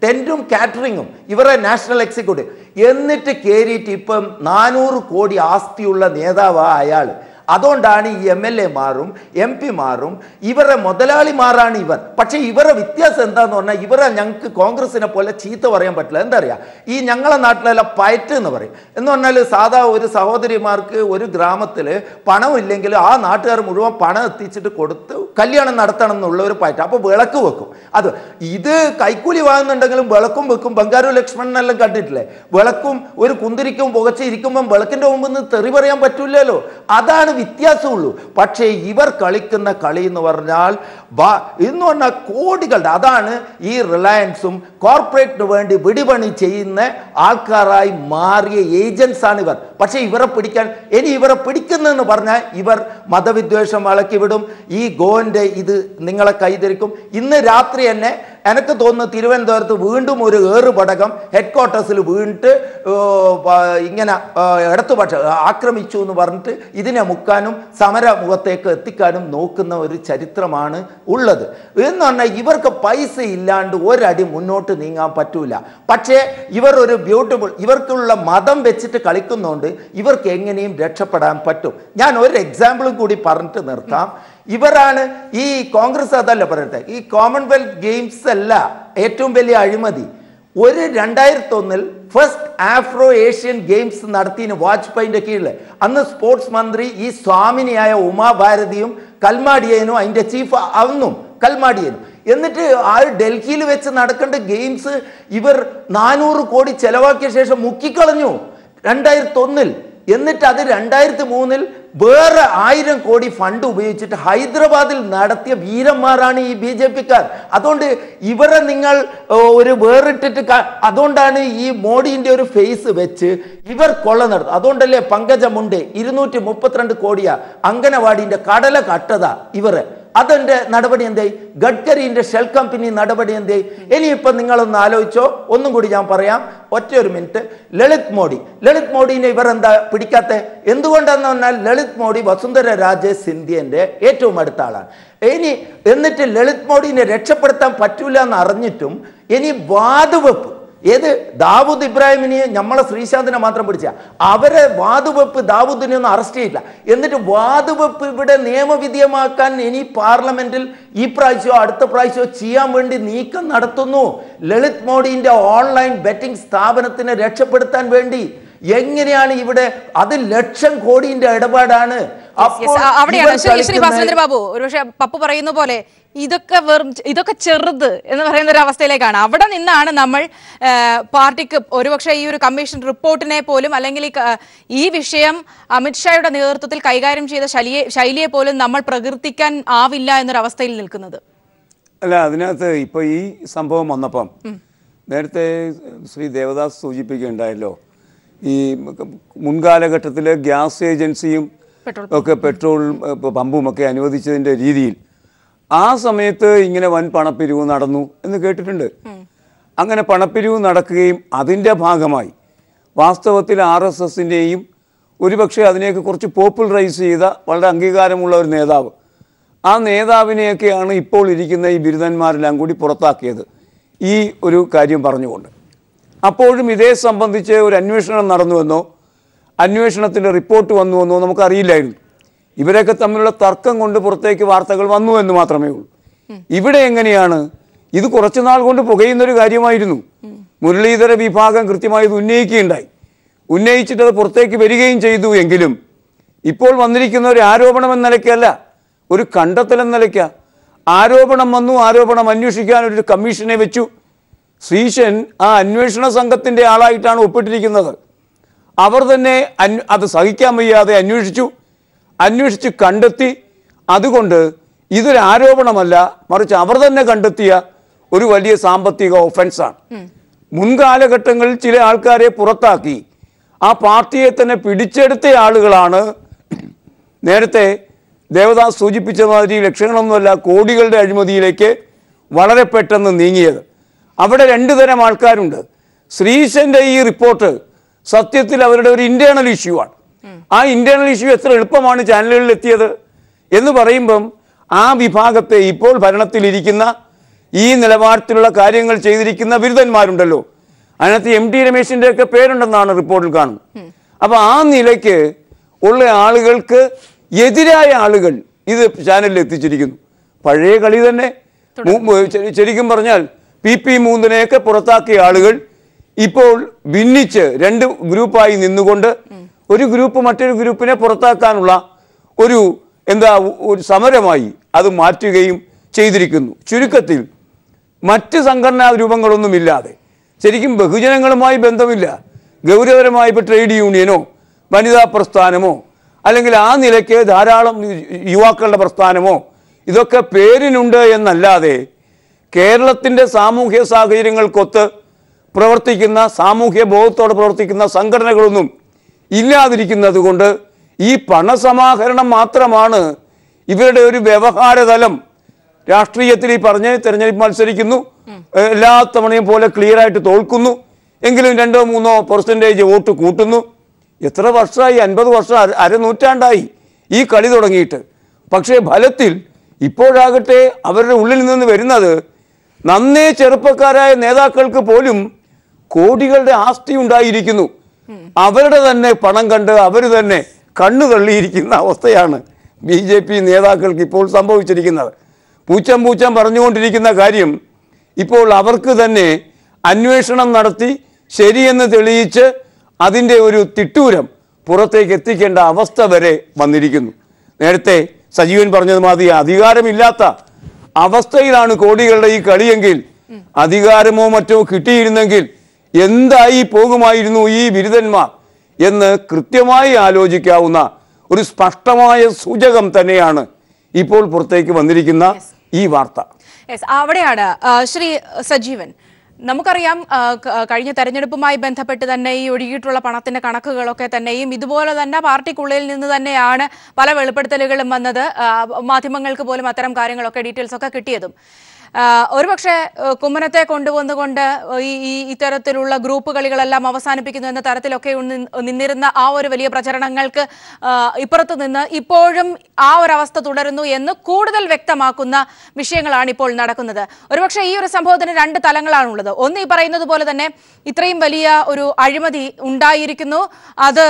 Speaker 4: ടെന്റും കാറ്ററിങ്ങും ഇവരെ നാഷണൽ എക്സിക്യൂട്ടീവ്. എന്നിട്ട് കയറിയിട്ട് ഇപ്പം 400 കോടി ആസ്തിയുള്ള നേതാവാ അയാൾ. അതുകൊണ്ടാണ് ഈ MLA മാറും MP മാറും ഇവരെ മുതലാളിമാരാണ് ഇവർ. പക്ഷെ ഇവരെ വ്യത്യാസം എന്താന്ന് പറഞ്ഞാൽ ഇവരെ ഞങ്ങൾക്ക് കോൺഗ്രസിനെ പോലെ ചീത്ത പറയാൻ പറ്റില്ല. എന്താ അറിയാ, ഈ ഞങ്ങളെ നാട്ടിലെല്ലാം പയറ്റ് എന്ന് പറയും. എന്ന് പറഞ്ഞാൽ സാധാ ഒരു സഹോദരിമാർക്ക് ഒരു ഗ്രാമത്തിൽ പണം ഇല്ലെങ്കിൽ ആ നാട്ടുകാർ മുഴുവൻ പണം എത്തിച്ചിട്ട് കൊടുത്ത് കല്യാണം നടത്തണം എന്നുള്ള ഒരു പയറ്റ്. അപ്പോൾ വിളക്ക് വെക്കും. അത് ഇത് കൈക്കൂലി വാങ്ങുന്നുണ്ടെങ്കിലും വിളക്കും വെക്കും. ബംഗാരു ലക്ഷ്മണനെല്ലാം കണ്ടിട്ടില്ലേ, വിളക്കും ഒരു കുന്തിരിക്കും പുകച്ച് ഇരിക്കുമ്പം വിളക്കിന്റെ മുമ്പിൽ നിന്ന് തെറി പറയാൻ പറ്റൂലല്ലോ. അതാണ് വ്യത്യാസമുള്ളൂ. പക്ഷേ ഇവർ കളിക്കുന്ന കളി എന്ന് പറഞ്ഞാൽ എന്ന് പറഞ്ഞാൽ കോടികളുടെ, അതാണ് ഈ റിലയൻസും കോർപ്പറേറ്റിന് വേണ്ടി വിടിപണി ചെയ്യുന്ന ആൾക്കാരായി മാറിയ ഏജൻസ് ആണ് ഇവർ. പക്ഷെ ഇവരെ പിടിക്കാൻ ഇനി ഇവരെ പിടിക്കുന്നതെന്ന് പറഞ്ഞാൽ ഇവർ മതവിദ്വേഷം വളക്കി വിടും. ഈ ഗോന്റെ ഇത് നിങ്ങളെ കൈധരിക്കും. ഇന്ന് രാത്രി തന്നെ എനിക്ക് തോന്നുന്നു തിരുവനന്തപുരത്ത് വീണ്ടും ഒരു ഏറുപടകം ഹെഡ്ക്വാർട്ടേഴ്സിൽ വീണിട്ട് ഇങ്ങനെ ഇടതുപക്ഷ ആക്രമിച്ചു എന്ന് പറഞ്ഞിട്ട് ഇതിനെ മുക്കാനും സമരമുഖത്തേക്ക് എത്തിക്കാനും നോക്കുന്ന ഒരു ചരിത്രമാണ് ഉള്ളത്. എന്ന് പറഞ്ഞാൽ ഇവർക്ക് പൈസ ഇല്ലാണ്ട് ഒരടി മുന്നോട്ട് നീങ്ങാൻ പറ്റൂല. പക്ഷേ ഇവർ ഒരു ബ്യൂട്ടിഫുൾ, ഇവർക്കുള്ള മതം വെച്ചിട്ട് കളിക്കുന്നതുകൊണ്ട് ഇവർക്ക് എങ്ങനെയും രക്ഷപ്പെടാൻ പറ്റും. ഞാൻ ഒരു എക്സാമ്പിളും കൂടി പറഞ്ഞിട്ട് നിർത്താം. ഇവരാണ് ഈ കോൺഗ്രസ്, അതല്ല പറയട്ടെ, ഈ കോമൺവെൽത്ത് ഗെയിംസ് അല്ല ഏറ്റവും വലിയ അഴിമതി. ഒരു 2001 ഫസ്റ്റ് ആഫ്രോ ഏഷ്യൻ ഗെയിംസ് നടത്തിയ വാജ്പേയിന്റെ കീഴിൽ അന്ന് സ്പോർട്സ് മന്ത്രി ഈ സ്വാമിനിയായ ഉമാഭാരതിയും കൽമാഡിയനും അതിന്റെ ചീഫ് അന്നും കൽമാഡിയനും. എന്നിട്ട് ആ ഡൽഹിയിൽ വെച്ച് നടക്കേണ്ട ഗെയിംസ് ഇവർ 400 കോടി ചെലവാക്കിയ ശേഷം മുക്കിക്കളഞ്ഞു 2001. എന്നിട്ട് അത് 2003 വേറെ 1000 കോടി ഫണ്ട് ഉപയോഗിച്ചിട്ട് ഹൈദരാബാദിൽ നടത്തിയ വീരന്മാരാണ് ഈ BJP-ക്കാർ. അതുകൊണ്ട് ഇവരെ നിങ്ങൾ ഒരു വേറിട്ടിട്ട് അതുകൊണ്ടാണ് ഈ മോഡിന്റെ ഒരു ഫേസ് വെച്ച് ഇവർ കൊള്ള നടത്തും. അതുകൊണ്ടല്ലേ പങ്കജ മുണ്ടെ 232 കോടിയാ അംഗനവാടിന്റെ കടല കട്ടതാ ഇവര്. അതെന്റെ നടപടി എന്തായി? ഗഡ്കരിന്റെ ഷെൽ കമ്പനി നടപടി എന്തായി? ഇനിയിപ്പം നിങ്ങളൊന്ന് ആലോചിച്ചോ. ഒന്നും കൂടി ഞാൻ പറയാം, ഒറ്റ ഒരു മിനിറ്റ്. ലളിത് മോഡിനെ ഇവർ എന്താ പിടിക്കാത്ത? എന്തുകൊണ്ടെന്ന് പറഞ്ഞാൽ ലളിത് മോഡി വസുന്ധര രാജെ സിന്ധ്യന്റെ ഏറ്റവും അടുത്ത ആളാണ്. എന്നിട്ട് ലളിത് മോഡിനെ രക്ഷപ്പെടുത്താൻ പറ്റൂല എന്ന് അറിഞ്ഞിട്ടും ഇനി വാതുവെപ്പ് ഏത് ദാവൂദ് ഇബ്രാഹിമിനെ നമ്മളെ ശ്രീശാന്തിനെ മാത്രം പിടിച്ച അവരെ വാതുവെപ്പ് ദാവൂദിനെ ഒന്നും അറസ്റ്റ് ചെയ്യില്ല. എന്നിട്ട് വാതുവെപ്പ് ഇവിടെ നിയമവിധേയമാക്കാൻ ഇനി പാർലമെന്റിൽ ഈ പ്രാവശ്യമോ അടുത്ത പ്രാവശ്യമോ ചെയ്യാൻ വേണ്ടി നീക്കം നടത്തുന്നു. ലളിത് മോഡിന്റെ ഓൺലൈൻ ബെറ്റിംഗ് സ്ഥാപനത്തിനെ രക്ഷപ്പെടുത്താൻ വേണ്ടി. എങ്ങനെയാണ് ഇവിടെ? അത് 1,00,000 കോടിയുടെ ഇടപാടാണ്.
Speaker 1: അവിടെയാണ് ശ്രീ ഭാസ്കരേന്ദ്ര ബാബു ഒരുപക്ഷെ പപ്പു പറയുന്ന പോലെ ഇതൊക്കെ ചെറുത് എന്ന് പറയുന്ന ഒരു അവസ്ഥയിലേക്കാണ്. അവിടെ നിന്നാണ് നമ്മൾ പാർട്ടിക്ക് ഒരുപക്ഷെ ഈ ഒരു കമ്മീഷൻ റിപ്പോർട്ടിനെ പോലും അല്ലെങ്കിൽ ഈ വിഷയം അമിത്ഷായുടെ നേതൃത്വത്തിൽ കൈകാര്യം ചെയ്ത ശൈലിയെ പോലും നമ്മൾ പ്രകീർത്തിക്കാൻ ആവില്ല എന്നൊരവസ്ഥയിൽ നിൽക്കുന്നത്.
Speaker 2: അല്ല, അതിനകത്ത് ഇപ്പൊ ഈ സംഭവം വന്നപ്പം നേരത്തെ ശ്രീ ദേവദാസ് സൂചിപ്പിക്കുകയുണ്ടായല്ലോ, ഈ മുൻകാലഘട്ടത്തിൽ ഗ്യാസ് ഏജൻസിയും ഒക്കെ പെട്രോൾ പമ്പും ഒക്കെ അനുവദിച്ചതിൻ്റെ രീതിയിൽ ആ സമയത്ത് ഇങ്ങനെ വൻ പണപ്പിരിവ് നടന്നു എന്ന് കേട്ടിട്ടുണ്ട്. അങ്ങനെ പണപ്പിരിവ് നടക്കുകയും അതിൻ്റെ ഭാഗമായി വാസ്തവത്തിൽ RSSൻ്റെയും ഒരുപക്ഷെ അതിനെയൊക്കെ കുറച്ച് പോപ്പുലറൈസ് ചെയ്ത വളരെ അംഗീകാരമുള്ള ഒരു നേതാവ്, ആ നേതാവിനെയൊക്കെയാണ് ഇപ്പോൾ ഇരിക്കുന്ന ഈ ബിരുദന്മാരെല്ലാം കൂടി പുറത്താക്കിയത് ഈ ഒരു കാര്യം പറഞ്ഞുകൊണ്ട്. അപ്പോഴും ഇതേ സംബന്ധിച്ച് ഒരു അന്വേഷണം നടന്നുവെന്നോ അന്വേഷണത്തിൻ്റെ റിപ്പോർട്ട് വന്നുവെന്നോ നമുക്കറിയില്ലായിരുന്നു. ഇവരൊക്കെ തമ്മിലുള്ള തർക്കം കൊണ്ട് പുറത്തേക്ക് വാർത്തകൾ വന്നു എന്ന് മാത്രമേ ഉള്ളൂ. ഇവിടെ എങ്ങനെയാണ്? ഇത് കുറച്ചുനാൾ കൊണ്ട് പുകയുന്നൊരു കാര്യമായിരുന്നു. മുരളീധര വിഭാഗം കൃത്യമായി ഇത് ഉന്നയിക്കുകയുണ്ടായി. ഉന്നയിച്ചിട്ട് അത് പുറത്തേക്ക് വരികയും ചെയ്തു. എങ്കിലും ഇപ്പോൾ വന്നിരിക്കുന്ന ഒരു ആരോപണം എന്ന നിലയ്ക്കല്ല, ഒരു കണ്ടെത്തൽ എന്ന നിലയ്ക്കാണ്. ആരോപണം വന്നു, ആരോപണം അന്വേഷിക്കാൻ ഒരു കമ്മീഷനെ വെച്ചു. ശ്രീശൻ ആ അന്വേഷണ സംഘത്തിൻ്റെ ആളായിട്ടാണ് ഒപ്പിട്ടിരിക്കുന്നത്. അവർ തന്നെ അത് സഹിക്കാൻ വയ്യാതെ അന്വേഷിച്ച് കണ്ടെത്തി. അതുകൊണ്ട് ഇതൊരു ആരോപണമല്ല, മറിച്ച് അവർ തന്നെ കണ്ടെത്തിയ ഒരു വലിയ സാമ്പത്തിക ഒഫൻസാണ്. മുൻകാലഘട്ടങ്ങളിൽ ചില ആൾക്കാരെ പുറത്താക്കി ആ പാർട്ടിയെ തന്നെ പിടിച്ചെടുത്ത ആളുകളാണ് നേരത്തെ ദേവദാസ് സൂചിപ്പിച്ച മാതിരി ലക്ഷങ്ങളൊന്നുമല്ല കോടികളുടെ അഴിമതിയിലേക്ക് വളരെ പെട്ടെന്ന് നീങ്ങിയത്. അവിടെ 2 തരം ആൾക്കാരുണ്ട്. ശ്രീശന്റെ ഈ റിപ്പോർട്ട് സത്യത്തിൽ അവരുടെ ഒരു ഇന്റേണൽ ഇഷ്യൂ ആണ്. ആ ഇന്റേണൽ ഇഷ്യൂ എത്ര എളുപ്പമാണ് ചാനലുകളിൽ എത്തിയത് എന്ന് പറയുമ്പം ആ വിഭാഗത്തെ ഇപ്പോൾ ഭരണത്തിലിരിക്കുന്ന ഈ നിലവാരത്തിലുള്ള കാര്യങ്ങൾ ചെയ്തിരിക്കുന്ന ബിരുദന്മാരുണ്ടല്ലോ, അതിനകത്ത് MT രമേശിന്റെ ഒക്കെ പേരുണ്ടെന്നാണ് റിപ്പോർട്ടിൽ കാണുന്നത്. അപ്പൊ ആ നിലയ്ക്ക് ഉള്ള ആളുകൾക്ക് എതിരായ ആളുകൾ ഇത് ചാനലിൽ എത്തിച്ചിരിക്കുന്നു. പഴയ കളി തന്നെ. ശരിക്കും പറഞ്ഞാൽ PP3 പുറത്താക്കിയ ആളുകൾ ഇപ്പോൾ ഭിന്നിച്ച് 2 ഗ്രൂപ്പായി നിന്നുകൊണ്ട് ഒരു ഗ്രൂപ്പ് മറ്റൊരു ഗ്രൂപ്പിനെ പുറത്താക്കാനുള്ള ഒരു സമരമായി അത് മാറ്റുകയും ചെയ്തിരിക്കുന്നു. ചുരുക്കത്തിൽ മറ്റ് സംഘടനാ രൂപങ്ങളൊന്നുമില്ലാതെ ശരിക്കും ബഹുജനങ്ങളുമായി ബന്ധമില്ല, ഗൗരവപരമായ ഇപ്പോൾ ട്രേഡ് യൂണിയനോ വനിതാ പ്രസ്ഥാനമോ അല്ലെങ്കിൽ ആ നിലയ്ക്ക് ധാരാളം യുവാക്കളുടെ പ്രസ്ഥാനമോ ഇതൊക്കെ പേരിനുണ്ട് എന്നല്ലാതെ കേരളത്തിൻ്റെ സാമൂഹ്യ സാഹചര്യങ്ങൾക്കൊത്ത് പ്രവർത്തിക്കുന്ന, സാമൂഹ്യ ബോധത്തോടെ പ്രവർത്തിക്കുന്ന സംഘടനകളൊന്നും ഇല്ലാതിരിക്കുന്നത് കൊണ്ട് ഈ പണസമാഹരണം മാത്രമാണ് ഇവരുടെ ഒരു വ്യവഹാരതലം. രാഷ്ട്രീയത്തിൽ ഈ പറഞ്ഞ് തെരഞ്ഞെടുപ്പ് മത്സരിക്കുന്നു, എല്ലാ തവണയും പോലെ ക്ലിയറായിട്ട് തോൽക്കുന്നു, എങ്കിലും 2-3% വോട്ട് കൂട്ടുന്നു. എത്ര വർഷമായി? 50 വർഷം, അരനൂറ്റാണ്ടായി ഈ കളി തുടങ്ങിയിട്ട്. പക്ഷേ ഫലത്തിൽ ഇപ്പോഴാകട്ടെ അവരുടെ ഉള്ളിൽ നിന്ന് വരുന്നത് നന്നേ ചെറുപ്പക്കാരായ നേതാക്കൾക്ക് പോലും കോടികളുടെ ആസ്തി ഉണ്ടായിരിക്കുന്നു. അവരുടെ തന്നെ പണം കണ്ട് അവർ തന്നെ കണ്ണു തള്ളിയിരിക്കുന്ന അവസ്ഥയാണ് BJP നേതാക്കൾക്ക് ഇപ്പോൾ സംഭവിച്ചിരിക്കുന്നത്. പൂച്ചം പറഞ്ഞുകൊണ്ടിരിക്കുന്ന കാര്യം ഇപ്പോൾ അവർക്ക് തന്നെ അന്വേഷണം നടത്തി ശരിയെന്ന് തെളിയിച്ച് അതിൻ്റെ ഒരു തിട്ടൂരം പുറത്തേക്ക് എത്തിക്കേണ്ട അവസ്ഥ വരെ വന്നിരിക്കുന്നു. നേരത്തെ സജീവൻ പറഞ്ഞത് മാതിരി അധികാരമില്ലാത്ത അവസ്ഥയിലാണ് കോടികളുടെ ഈ കളിയെങ്കിൽ അധികാരമോ മറ്റോ കിട്ടിയിരുന്നെങ്കിൽ എന്തായി പോകുമായിരുന്നു ഈ ബിരുദന്മാർ എന്ന് കൃത്യമായി ആലോചിക്കാവുന്ന ഒരു സ്പഷ്ടമായ സൂചകം തന്നെയാണ് ഇപ്പോൾ പുറത്തേക്ക് വന്നിരിക്കുന്ന ഈ വാർത്ത.
Speaker 1: അവിടെയാണ് ശ്രീ സജീവൻ, നമുക്കറിയാം കഴിഞ്ഞ തെരഞ്ഞെടുപ്പുമായി ബന്ധപ്പെട്ട് തന്നെ ഈ ഒഴുകിയിട്ടുള്ള പണത്തിന്റെ കണക്കുകളൊക്കെ തന്നെയും ഇതുപോലെ തന്നെ പാർട്ടിക്കുള്ളിൽ നിന്ന് തന്നെയാണ് പല വെളിപ്പെടുത്തലുകളും വന്നത്. മാധ്യമങ്ങൾക്ക് പോലും അത്തരം കാര്യങ്ങളൊക്കെ ഡീറ്റെയിൽസ് ഒക്കെ കിട്ടിയതും. ഒരുപക്ഷെ കുമ്മനത്തെ കൊണ്ടുവന്നുകൊണ്ട് ഇത്തരത്തിലുള്ള ഗ്രൂപ്പ് കളികളെല്ലാം അവസാനിപ്പിക്കുന്നു എന്ന തരത്തിലൊക്കെ നിന്നിരുന്ന ആ ഒരു വലിയ പ്രചരണങ്ങൾക്ക് ഇപ്പുറത്തു നിന്ന് ഇപ്പോഴും ആ ഒരു അവസ്ഥ തുടരുന്നു എന്ന് കൂടുതൽ വ്യക്തമാക്കുന്ന വിഷയങ്ങളാണ് ഇപ്പോൾ നടക്കുന്നത്. ഒരുപക്ഷെ ഈ ഒരു സംഭവത്തിന് 2 തലങ്ങളാണുള്ളത്. ഒന്ന്, ഈ പറയുന്നത് പോലെ തന്നെ ഇത്രയും വലിയ ഒരു അഴിമതി ഉണ്ടായിരിക്കുന്നു, അത്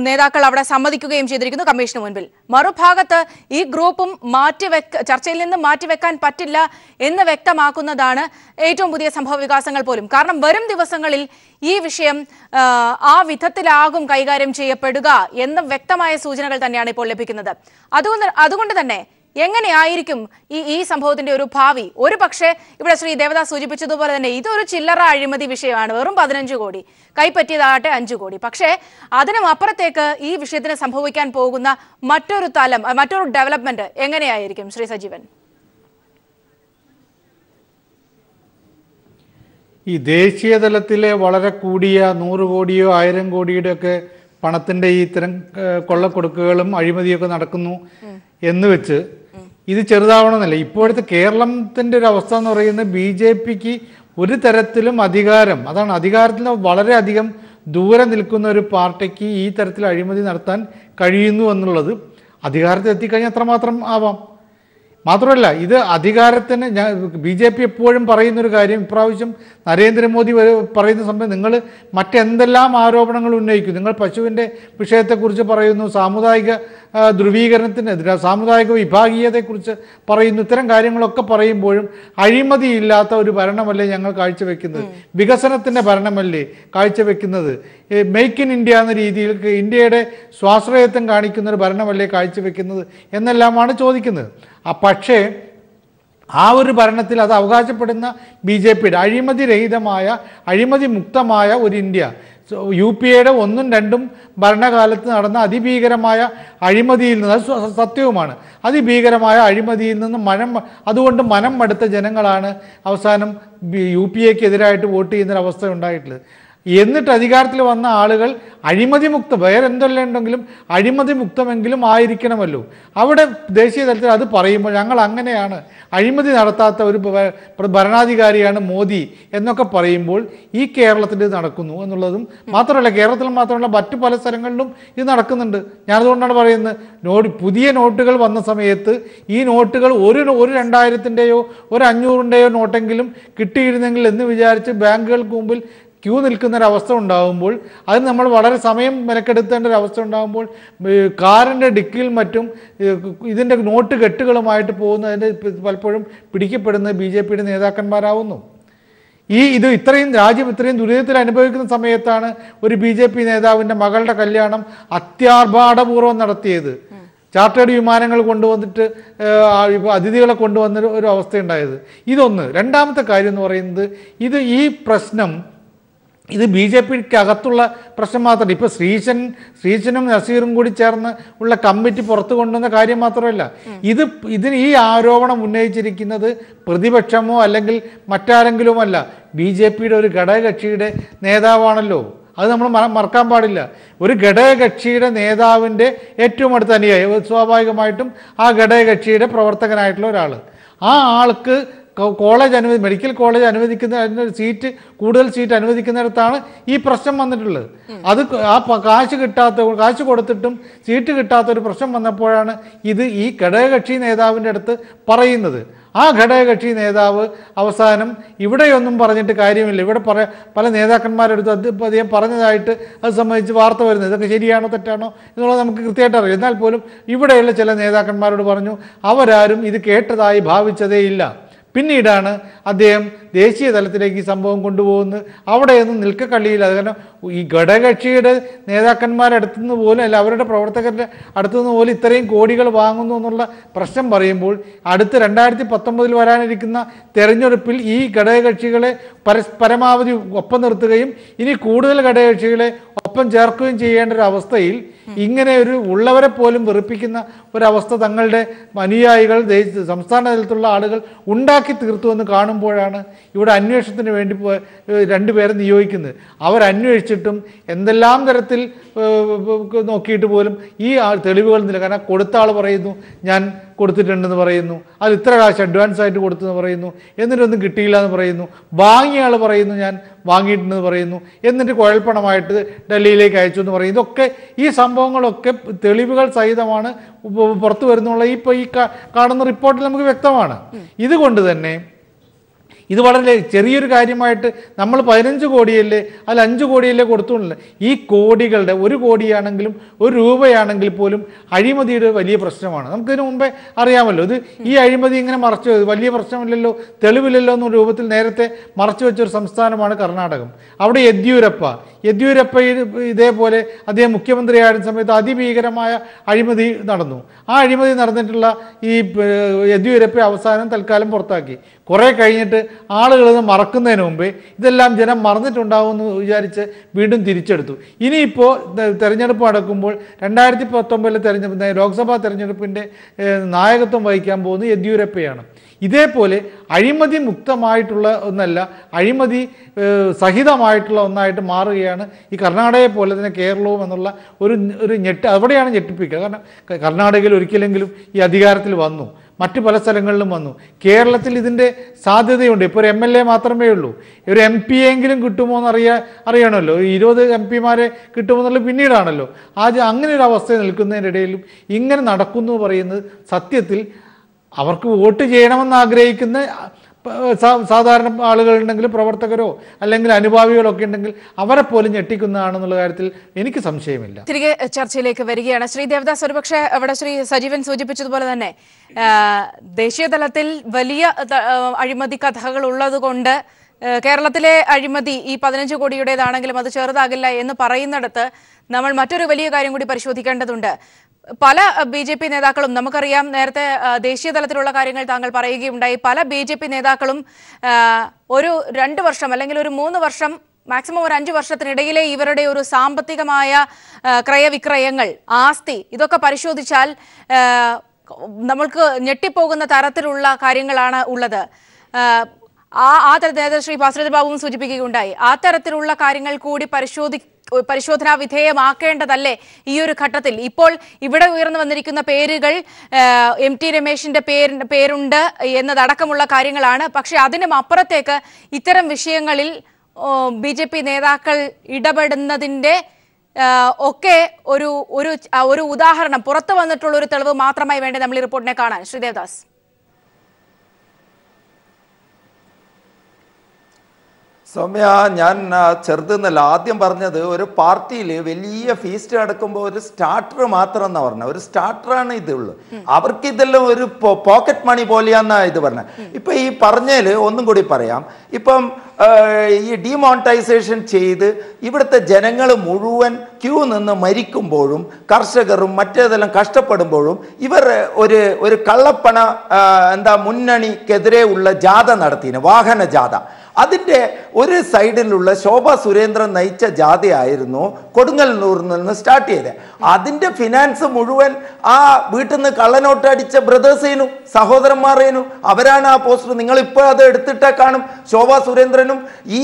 Speaker 1: നേതാക്കൾ അവിടെ സമ്മതിക്കുകയും ചെയ്തിരിക്കുന്നു കമ്മീഷന് മുൻപിൽ. മറുഭാഗത്ത് ഈ ഗ്രൂപ്പും ചർച്ചയിൽ നിന്ന് മാറ്റിവെക്കാൻ പറ്റില്ല എന്ന് വ്യക്തമാക്കുന്നതാണ് ഏറ്റവും പുതിയ സംഭവ വികാസങ്ങൾ പോലും. കാരണം വരും ദിവസങ്ങളിൽ ഈ വിഷയം ആ വിധത്തിലാകും കൈകാര്യം ചെയ്യപ്പെടുക എന്ന വ്യക്തമായ സൂചനകൾ തന്നെയാണ് ഇപ്പോൾ ലഭിക്കുന്നത്. അതുകൊണ്ട് തന്നെ എങ്ങനെയായിരിക്കും ഈ സംഭവത്തിന്റെ ഒരു ഭാവി? ഒരു പക്ഷേ ഇവിടെ ശ്രീ ദേവദാസ് സൂചിപ്പിച്ചതുപോലെ തന്നെ ഇതൊരു ചില്ലറ അഴിമതി വിഷയമാണ്, വെറും 15 കോടി, കൈപ്പറ്റിയതാകട്ടെ 5 കോടി. പക്ഷേ അതിനും അപ്പുറത്തേക്ക് ഈ വിഷയത്തിന് സംഭവിക്കാൻ പോകുന്ന മറ്റൊരു തലം, മറ്റൊരു ഡെവലപ്മെന്റ് എങ്ങനെയായിരിക്കും ശ്രീ സജീവൻ?
Speaker 3: ഈ ദേശീയ തലത്തിലെ വളരെ കൂടിയ 100 കോടിയോ 1000 കോടിയുടെ ഒക്കെ പണത്തിൻ്റെ ഈ ഇത്തരം കൊള്ളക്കൊടുക്കുകളും അഴിമതിയൊക്കെ നടക്കുന്നു എന്ന് വെച്ച് ഇത് ചെറുതാവണമെന്നല്ല. ഇപ്പോഴത്തെ കേരളത്തിൻ്റെ ഒരു അവസ്ഥ എന്ന് പറയുന്നത് BJPക്ക് ഒരു തരത്തിലും അധികാരം, അതാണ് അധികാരത്തിൽ വളരെയധികം ദൂരെ നിൽക്കുന്ന ഒരു പാർട്ടിക്ക് ഈ തരത്തിൽ അഴിമതി നടത്താൻ കഴിയുന്നു എന്നുള്ളത് അധികാരത്തിൽ എത്തിക്കഴിഞ്ഞാൽ അത്രമാത്രം ആവാം. മാത്രമല്ല ഇത് അധികാരത്തിന് BJP എപ്പോഴും പറയുന്നൊരു കാര്യം, ഇപ്രാവശ്യം നരേന്ദ്രമോദി പറയുന്ന സമയം നിങ്ങൾ മറ്റെന്തെല്ലാം ആരോപണങ്ങൾ ഉന്നയിക്കും, നിങ്ങൾ പശുവിൻ്റെ വിഷയത്തെക്കുറിച്ച് പറയുന്നു, സാമുദായിക ധ്രുവീകരണത്തിനെതിരെ, സാമുദായിക വിഭാഗീയതയെക്കുറിച്ച് പറയുന്നു, ഇത്തരം കാര്യങ്ങളൊക്കെ പറയുമ്പോഴും അഴിമതിയില്ലാത്ത ഒരു ഭരണമല്ലേ ഞങ്ങൾ കാഴ്ചവെക്കുന്നത്, വികസനത്തിൻ്റെ ഭരണമല്ലേ കാഴ്ചവെക്കുന്നത്, മെയ്ക്ക് ഇൻ ഇന്ത്യ എന്ന രീതിയിൽ ഇന്ത്യയുടെ സ്വാശ്രയത്വം കാണിക്കുന്ന ഒരു ഭരണമല്ലേ കാഴ്ചവെക്കുന്നത് എന്നെല്ലാമാണ് ചോദിക്കുന്നത്. പക്ഷേ ആ ഒരു ഭരണത്തിൽ അത് അവകാശപ്പെടുന്ന BJPയുടെ അഴിമതി രഹിതമായ, അഴിമതി മുക്തമായ ഒരു ഇന്ത്യ, UPAയുടെ 1ഉം 2ഉം ഭരണകാലത്ത് നടന്ന അതിഭീകരമായ അഴിമതിയിൽ നിന്ന്, അത് സത്യവുമാണ്, അതിഭീകരമായ അഴിമതിയിൽ നിന്ന് അതുകൊണ്ട് മനം മടുത്ത ജനങ്ങളാണ് അവസാനം UPAക്ക് എതിരായിട്ട് വോട്ട് ചെയ്യുന്നൊരവസ്ഥ ഉണ്ടായിട്ടുള്ളത്. എന്നിട്ട് അധികാരത്തിൽ വന്ന ആളുകൾ അഴിമതി മുക്തം, വേറെ എന്തെല്ലാം ഉണ്ടെങ്കിലും അഴിമതി മുക്തമെങ്കിലും ആയിരിക്കണമല്ലോ. അവിടെ ദേശീയ തലത്തിൽ അത് പറയുമ്പോൾ ഞങ്ങൾ അങ്ങനെയാണ്, അഴിമതി നടത്താത്ത ഒരു ഭരണാധികാരിയാണ് മോദി എന്നൊക്കെ പറയുമ്പോൾ ഈ കേരളത്തിൽ ഇത് നടക്കുന്നു എന്നുള്ളതും മാത്രമല്ല, കേരളത്തിൽ മാത്രമല്ല മറ്റു പല സ്ഥലങ്ങളിലും ഇത് നടക്കുന്നുണ്ട്. ഞാനതുകൊണ്ടാണ് പറയുന്നത്, പുതിയ നോട്ടുകൾ വന്ന സമയത്ത് ഈ നോട്ടുകൾ ഒരു 2000-ൻ്റെയോ ഒരു 500-ൻ്റെയോ നോട്ടെങ്കിലും കിട്ടിയിരുന്നെങ്കിൽ എന്ന് വിചാരിച്ച് ബാങ്കുകൾക്ക് മുമ്പിൽ ക്യൂ നിൽക്കുന്നൊരവസ്ഥ ഉണ്ടാകുമ്പോൾ, അത് നമ്മൾ വളരെ സമയം മെനക്കെടുത്തേണ്ട ഒരു അവസ്ഥ ഉണ്ടാകുമ്പോൾ കാറിൻ്റെ ഡിക്കിൽ മറ്റും ഇതിൻ്റെ നോട്ട് കെട്ടുകളുമായിട്ട് പോകുന്നതിൻ്റെ പലപ്പോഴും പിടിക്കപ്പെടുന്നത് BJPയുടെ നേതാക്കന്മാരാവുന്നു. രാജ്യം ഇത്രയും ദുരിതത്തിൽ അനുഭവിക്കുന്ന സമയത്താണ് ഒരു BJP നേതാവിൻ്റെ മകളുടെ കല്യാണം അത്യാർഭാടപൂർവ്വം നടത്തിയത്. ചാർട്ടേഡ് വിമാനങ്ങൾ കൊണ്ടുവന്നിട്ട് അതിഥികളെ കൊണ്ടുവന്ന ഒരു അവസ്ഥയുണ്ടായത്. ഇതൊന്ന്. രണ്ടാമത്തെ കാര്യം എന്ന് പറയുന്നത്, ഈ പ്രശ്നം ഇത് BJPക്ക് അകത്തുള്ള പ്രശ്നം മാത്രമല്ല. ഇപ്പോൾ ശ്രീശനും നസീറും കൂടി ചേർന്ന് ഉള്ള കമ്മിറ്റി പുറത്തു കൊണ്ടുവന്ന കാര്യം മാത്രമല്ല, ഇതിന് ഈ ആരോപണം ഉന്നയിച്ചിരിക്കുന്നത് പ്രതിപക്ഷമോ അല്ലെങ്കിൽ മറ്റാരെങ്കിലുമല്ല, BJPയുടെ ഒരു ഘടകകക്ഷിയുടെ നേതാവാണല്ലോ. അത് നമ്മൾ മറക്കാൻ പാടില്ല. ഒരു ഘടകകക്ഷിയുടെ നേതാവിൻ്റെ ഏറ്റവും അടുത്ത അനുയായി, സ്വാഭാവികമായിട്ടും ആ ഘടകകക്ഷിയുടെ പ്രവർത്തകനായിട്ടുള്ള ഒരാൾ, ആ ആൾക്ക് മെഡിക്കൽ കോളേജ് അനുവദിക്കുന്ന കൂടുതൽ സീറ്റ് അനുവദിക്കുന്നിടത്താണ് ഈ പ്രശ്നം വന്നിട്ടുള്ളത്. അത് കാശ് കൊടുത്തിട്ടും സീറ്റ് കിട്ടാത്ത ഒരു പ്രശ്നം വന്നപ്പോഴാണ് ഈ ഘടകകക്ഷി നേതാവിൻ്റെ അടുത്ത് പറയുന്നത്. ആ ഘടകകക്ഷി നേതാവ് അവസാനം ഇവിടെയൊന്നും പറഞ്ഞിട്ട് കാര്യമില്ല, ഇവിടെ പല നേതാക്കന്മാരെടുത്ത് അദ്ദേഹം പറഞ്ഞതായിട്ട് അത് സംബന്ധിച്ച് വാർത്ത വരുന്നത്, ഇതൊക്കെ ശരിയാണോ തെറ്റാണോ എന്നുള്ളത് നമുക്ക് കൃത്യമായിട്ട് അറിയാം. എന്നാൽ പോലും ഇവിടെയുള്ള ചില നേതാക്കന്മാരോട് പറഞ്ഞു, അവരാരും ഇത് കേട്ടതായി ഭാവിച്ചതേ ഇല്ല. പിന്നീടാണ് അദ്ദേഹം ദേശീയ തലത്തിലേക്ക് ഈ സംഭവം കൊണ്ടുപോകുന്നത്. അവിടെയൊന്നും നിൽക്കക്കള്ളിയില്ല. അത് കാരണം ഈ ഘടകകക്ഷിയുടെ നേതാക്കന്മാരുടെ അടുത്തുനിന്ന് പോലും, അല്ല അവരുടെ പ്രവർത്തകരുടെ അടുത്തുനിന്ന് പോലും ഇത്രയും കോടികൾ വാങ്ങുന്നു എന്നുള്ള പ്രശ്നം പറയുമ്പോൾ, അടുത്ത് 2019 വരാനിരിക്കുന്ന തെരഞ്ഞെടുപ്പിൽ ഈ ഘടകകക്ഷികളെ പരമാവധി ഒപ്പം നിർത്തുകയും ഇനി കൂടുതൽ ഘടകകക്ഷികളെ ഒപ്പം ചേർക്കുകയും ചെയ്യേണ്ട ഒരു അവസ്ഥയിൽ ഇങ്ങനെ ഒരു ഉള്ളവരെ പോലും വെറുപ്പിക്കുന്ന ഒരവസ്ഥ തങ്ങളുടെ അനുയായികൾ സംസ്ഥാന തലത്തിലുള്ള ആളുകൾ ഉണ്ടാക്കി തീർത്തു എന്ന് കാണുമ്പോഴാണ് ഇവിടെ അന്വേഷണത്തിന് വേണ്ടി രണ്ടുപേരെ നിയോഗിക്കുന്നത്. അവരന്വേഷിച്ചിട്ടും എന്തെല്ലാം തരത്തിൽ നോക്കിയിട്ട് പോലും ഈ തെളിവുകൾ നില. കാരണം കൊടുത്ത ആൾ പറയുന്നു ഞാൻ കൊടുത്തിട്ടുണ്ടെന്ന് പറയുന്നു, അത് ഇത്ര കാശ് അഡ്വാൻസ് ആയിട്ട് കൊടുത്തെന്ന് പറയുന്നു, എന്നിട്ടൊന്നും കിട്ടിയില്ല എന്ന് പറയുന്നു. വാങ്ങിയ ആൾ പറയുന്നു ഞാൻ വാങ്ങിയിട്ടുണ്ടെന്ന് പറയുന്നു, എന്നിട്ട് കുഴൽപ്പണമായിട്ട് ഡൽഹിയിലേക്ക് അയച്ചു എന്ന് പറയുന്നു. ഇതൊക്കെ ഈ സംഭവങ്ങളൊക്കെ തെളിവുകൾ സഹിതമാണ് പുറത്തു വരുന്നുള്ള ഈ കാണുന്ന റിപ്പോർട്ടിൽ നമുക്ക് വ്യക്തമാണ്. ഇതുകൊണ്ട് തന്നെ ഇത് വളരെ ചെറിയൊരു കാര്യമായിട്ട് നമ്മൾ 15 കോടിയല്ലേ അല്ല 5 കോടിയല്ലേ കൊടുത്തുള്ളൂ. ഈ കോടികളുടെ 1 കോടിയാണെങ്കിലും 1 രൂപയാണെങ്കിൽ പോലും അഴിമതിയുടെ വലിയ പ്രശ്നമാണ്. നമുക്കിതിനു മുമ്പേ അറിയാമല്ലോ. ഈ അഴിമതി ഇങ്ങനെ മറച്ചു വലിയ പ്രശ്നമില്ലല്ലോ, തെളിവില്ലല്ലോ എന്ന രൂപത്തിൽ നേരത്തെ മറച്ചു വെച്ചൊരു സംസ്ഥാനമാണ് കർണാടകം. അവിടെ യെദ്യൂരപ്പ ഇതേപോലെ അദ്ദേഹം മുഖ്യമന്ത്രിയായിരുന്ന സമയത്ത് അതിഭീകരമായ അഴിമതി നടന്നു. ആ അഴിമതി നടന്നിട്ടുള്ള ഈ യെദ്യൂരപ്പ അവസാനം തൽക്കാലം പുറത്താക്കി. കുറേ കഴിഞ്ഞിട്ട് ആളുകളിത് മറക്കുന്നതിന് മുമ്പേ ഇതെല്ലാം ജനം മറന്നിട്ടുണ്ടാവുമെന്ന് വിചാരിച്ച് വീണ്ടും തിരിച്ചെടുത്തു. ഇനിയിപ്പോൾ തെരഞ്ഞെടുപ്പ് നടക്കുമ്പോൾ 2019 ലോക്സഭാ തെരഞ്ഞെടുപ്പിൻ്റെ നായകത്വം വഹിക്കാൻ പോകുന്നത് യെദ്യൂരപ്പയാണ്. ഇതേപോലെ അഴിമതി മുക്തമായിട്ടുള്ള ഒന്നല്ല, അഴിമതി സഹിതമായിട്ടുള്ള ഒന്നായിട്ട് മാറുകയാണ് ഈ കർണാടകയെ പോലെ തന്നെ കേരളവും എന്നുള്ള ഒരു അവിടെയാണ് ഞെട്ടിപ്പിക്കുക. കാരണം കർണാടകയിൽ ഒരിക്കലെങ്കിലും ഈ അധികാരത്തിൽ വന്നു, മറ്റു പല സ്ഥലങ്ങളിലും വന്നു. കേരളത്തിൽ ഇതിൻ്റെ സാധ്യതയുണ്ട്. ഇപ്പോൾ ഒരു MLA മാത്രമേ ഉള്ളൂ. ഒരു MP എങ്കിലും കിട്ടുമോ എന്ന് അറിയണമല്ലോ. 20 MP കിട്ടുമോ എന്നുള്ളത് പിന്നീടാണല്ലോ. അങ്ങനെ ഒരു അവസ്ഥ നിൽക്കുന്നതിനിടയിലും ഇങ്ങനെ നടക്കുന്നു പറയുന്നത് സത്യത്തിൽ അവർക്ക് വോട്ട് ചെയ്യണമെന്ന് ആഗ്രഹിക്കുന്ന സാധാരണ ആളുകളുണ്ടെങ്കിൽ, പ്രവർത്തകരോ അല്ലെങ്കിൽ അനുഭാവികളോ ഒക്കെ ഉണ്ടെങ്കിൽ അവരെ പോലും ഞെട്ടിക്കുന്നതാണെന്നുള്ള കാര്യത്തിൽ എനിക്ക് സംശയമില്ല.
Speaker 1: തിരികെ ചർച്ചയിലേക്ക് വരികയാണ് ശ്രീ ദേവദാസ്. ഒരുപക്ഷെ അവിടെ ശ്രീ സജീവൻ സൂചിപ്പിച്ചതുപോലെ തന്നെ ദേശീയ തലത്തിൽ വലിയ അഴിമതി കഥകൾ ഉള്ളത് കൊണ്ട് കേരളത്തിലെ അഴിമതി ഈ 15 കോടിയുടേതാണെങ്കിലും അത് ചെറുതാകില്ല എന്ന് പറയുന്നിടത്ത് നമ്മൾ മറ്റൊരു വലിയ കാര്യം കൂടി പരിശോധിക്കേണ്ടതുണ്ട്. പല BJP നേതാക്കളും, നമുക്കറിയാം നേരത്തെ ദേശീയ തലത്തിലുള്ള കാര്യങ്ങൾ താങ്കൾ പറയുകയുണ്ടായി, പല BJP നേതാക്കളും ഒരു 2 വർഷം അല്ലെങ്കിൽ ഒരു 3 വർഷം മാക്സിമം ഒരു 5 വർഷത്തിനിടയിലെ ഇവരുടെ ഒരു സാമ്പത്തികമായ ക്രയവിക്രയങ്ങൾ, ആസ്തി, ഇതൊക്കെ പരിശോധിച്ചാൽ നമ്മൾക്ക് ഞെട്ടിപ്പോകുന്ന തരത്തിലുള്ള കാര്യങ്ങളാണ് ഉള്ളത്. ആ തരത്തിൽ ശ്രീ ഭാസ്കര ബാബുവും സൂചിപ്പിക്കുകയുണ്ടായി. ആ തരത്തിലുള്ള കാര്യങ്ങൾ കൂടി പരിശോധനാ വിധേയമാക്കേണ്ടതല്ലേ ഈ ഒരു ഘട്ടത്തിൽ? ഇപ്പോൾ ഇവിടെ ഉയർന്നു വന്നിരിക്കുന്ന പേരുകൾ MT രമേശിന്റെ പേരുണ്ട് എന്നതടക്കമുള്ള കാര്യങ്ങളാണ്. പക്ഷെ അതിനും അപ്പുറത്തേക്ക് ഇത്തരം വിഷയങ്ങളിൽ BJP നേതാക്കൾ ഇടപെടുന്നതിന്റെ ഒക്കെ ഒരു ഉദാഹരണം, പുറത്തു വന്നിട്ടുള്ള ഒരു തെളിവ് മാത്രമായി വേണ്ടേ നമ്മൾ ഈ റിപ്പോർട്ടിനെ കാണാൻ? ശ്രീ ദേവദാസ്.
Speaker 4: സൗമ്യ, ഞാൻ ചെറുതെന്നല്ല ആദ്യം പറഞ്ഞത്. ഒരു പാർട്ടിയിൽ വലിയ ഫീസ്റ്റ് നടക്കുമ്പോൾ ഒരു സ്റ്റാർട്ടർ മാത്രം എന്നാ പറഞ്ഞത്. ഒരു സ്റ്റാർട്ടറാണ് ഇതുള്ളൂ. അവർക്ക് ഇതെല്ലാം ഒരു പോക്കറ്റ് മണി പോലെയാന്നാ ഇത് പറഞ്ഞത്. ഇപ്പൊ ഈ പറഞ്ഞതിൽ ഒന്നും കൂടി പറയാം. ഇപ്പം ഈ ഡിമോണിറ്റൈസേഷൻ ചെയ്ത് ഇവിടുത്തെ ജനങ്ങൾ മുഴുവൻ ക്യൂ നിന്ന് മരിക്കുമ്പോഴും കർഷകരും മറ്റേതെല്ലാം കഷ്ടപ്പെടുമ്പോഴും ഇവർ ഒരു കള്ളപ്പണ മുന്നണിക്കെതിരെ ഉള്ള ജാഥ നടത്തിന്, വാഹന ജാഥ. അതിൻ്റെ ഒരു സൈഡിലുള്ള ശോഭ സുരേന്ദ്രൻ നയിച്ച ജാഥയായിരുന്നു കൊടുങ്ങല്ലൂരിൽ നിന്ന് സ്റ്റാർട്ട് ചെയ്തത്. അതിൻ്റെ ഫിനാൻസ് മുഴുവൻ ആ വീട്ടിൽ നിന്ന് കള്ളനോട്ട് അടിച്ച ബ്രദേഴ്സേനു, സഹോദരന്മാരേനു. അവരാണ് ആ പോസ്റ്റർ. നിങ്ങളിപ്പോൾ അത് എടുത്തിട്ടാ കാണും. ശോഭ സുരേന്ദ്രനും ഈ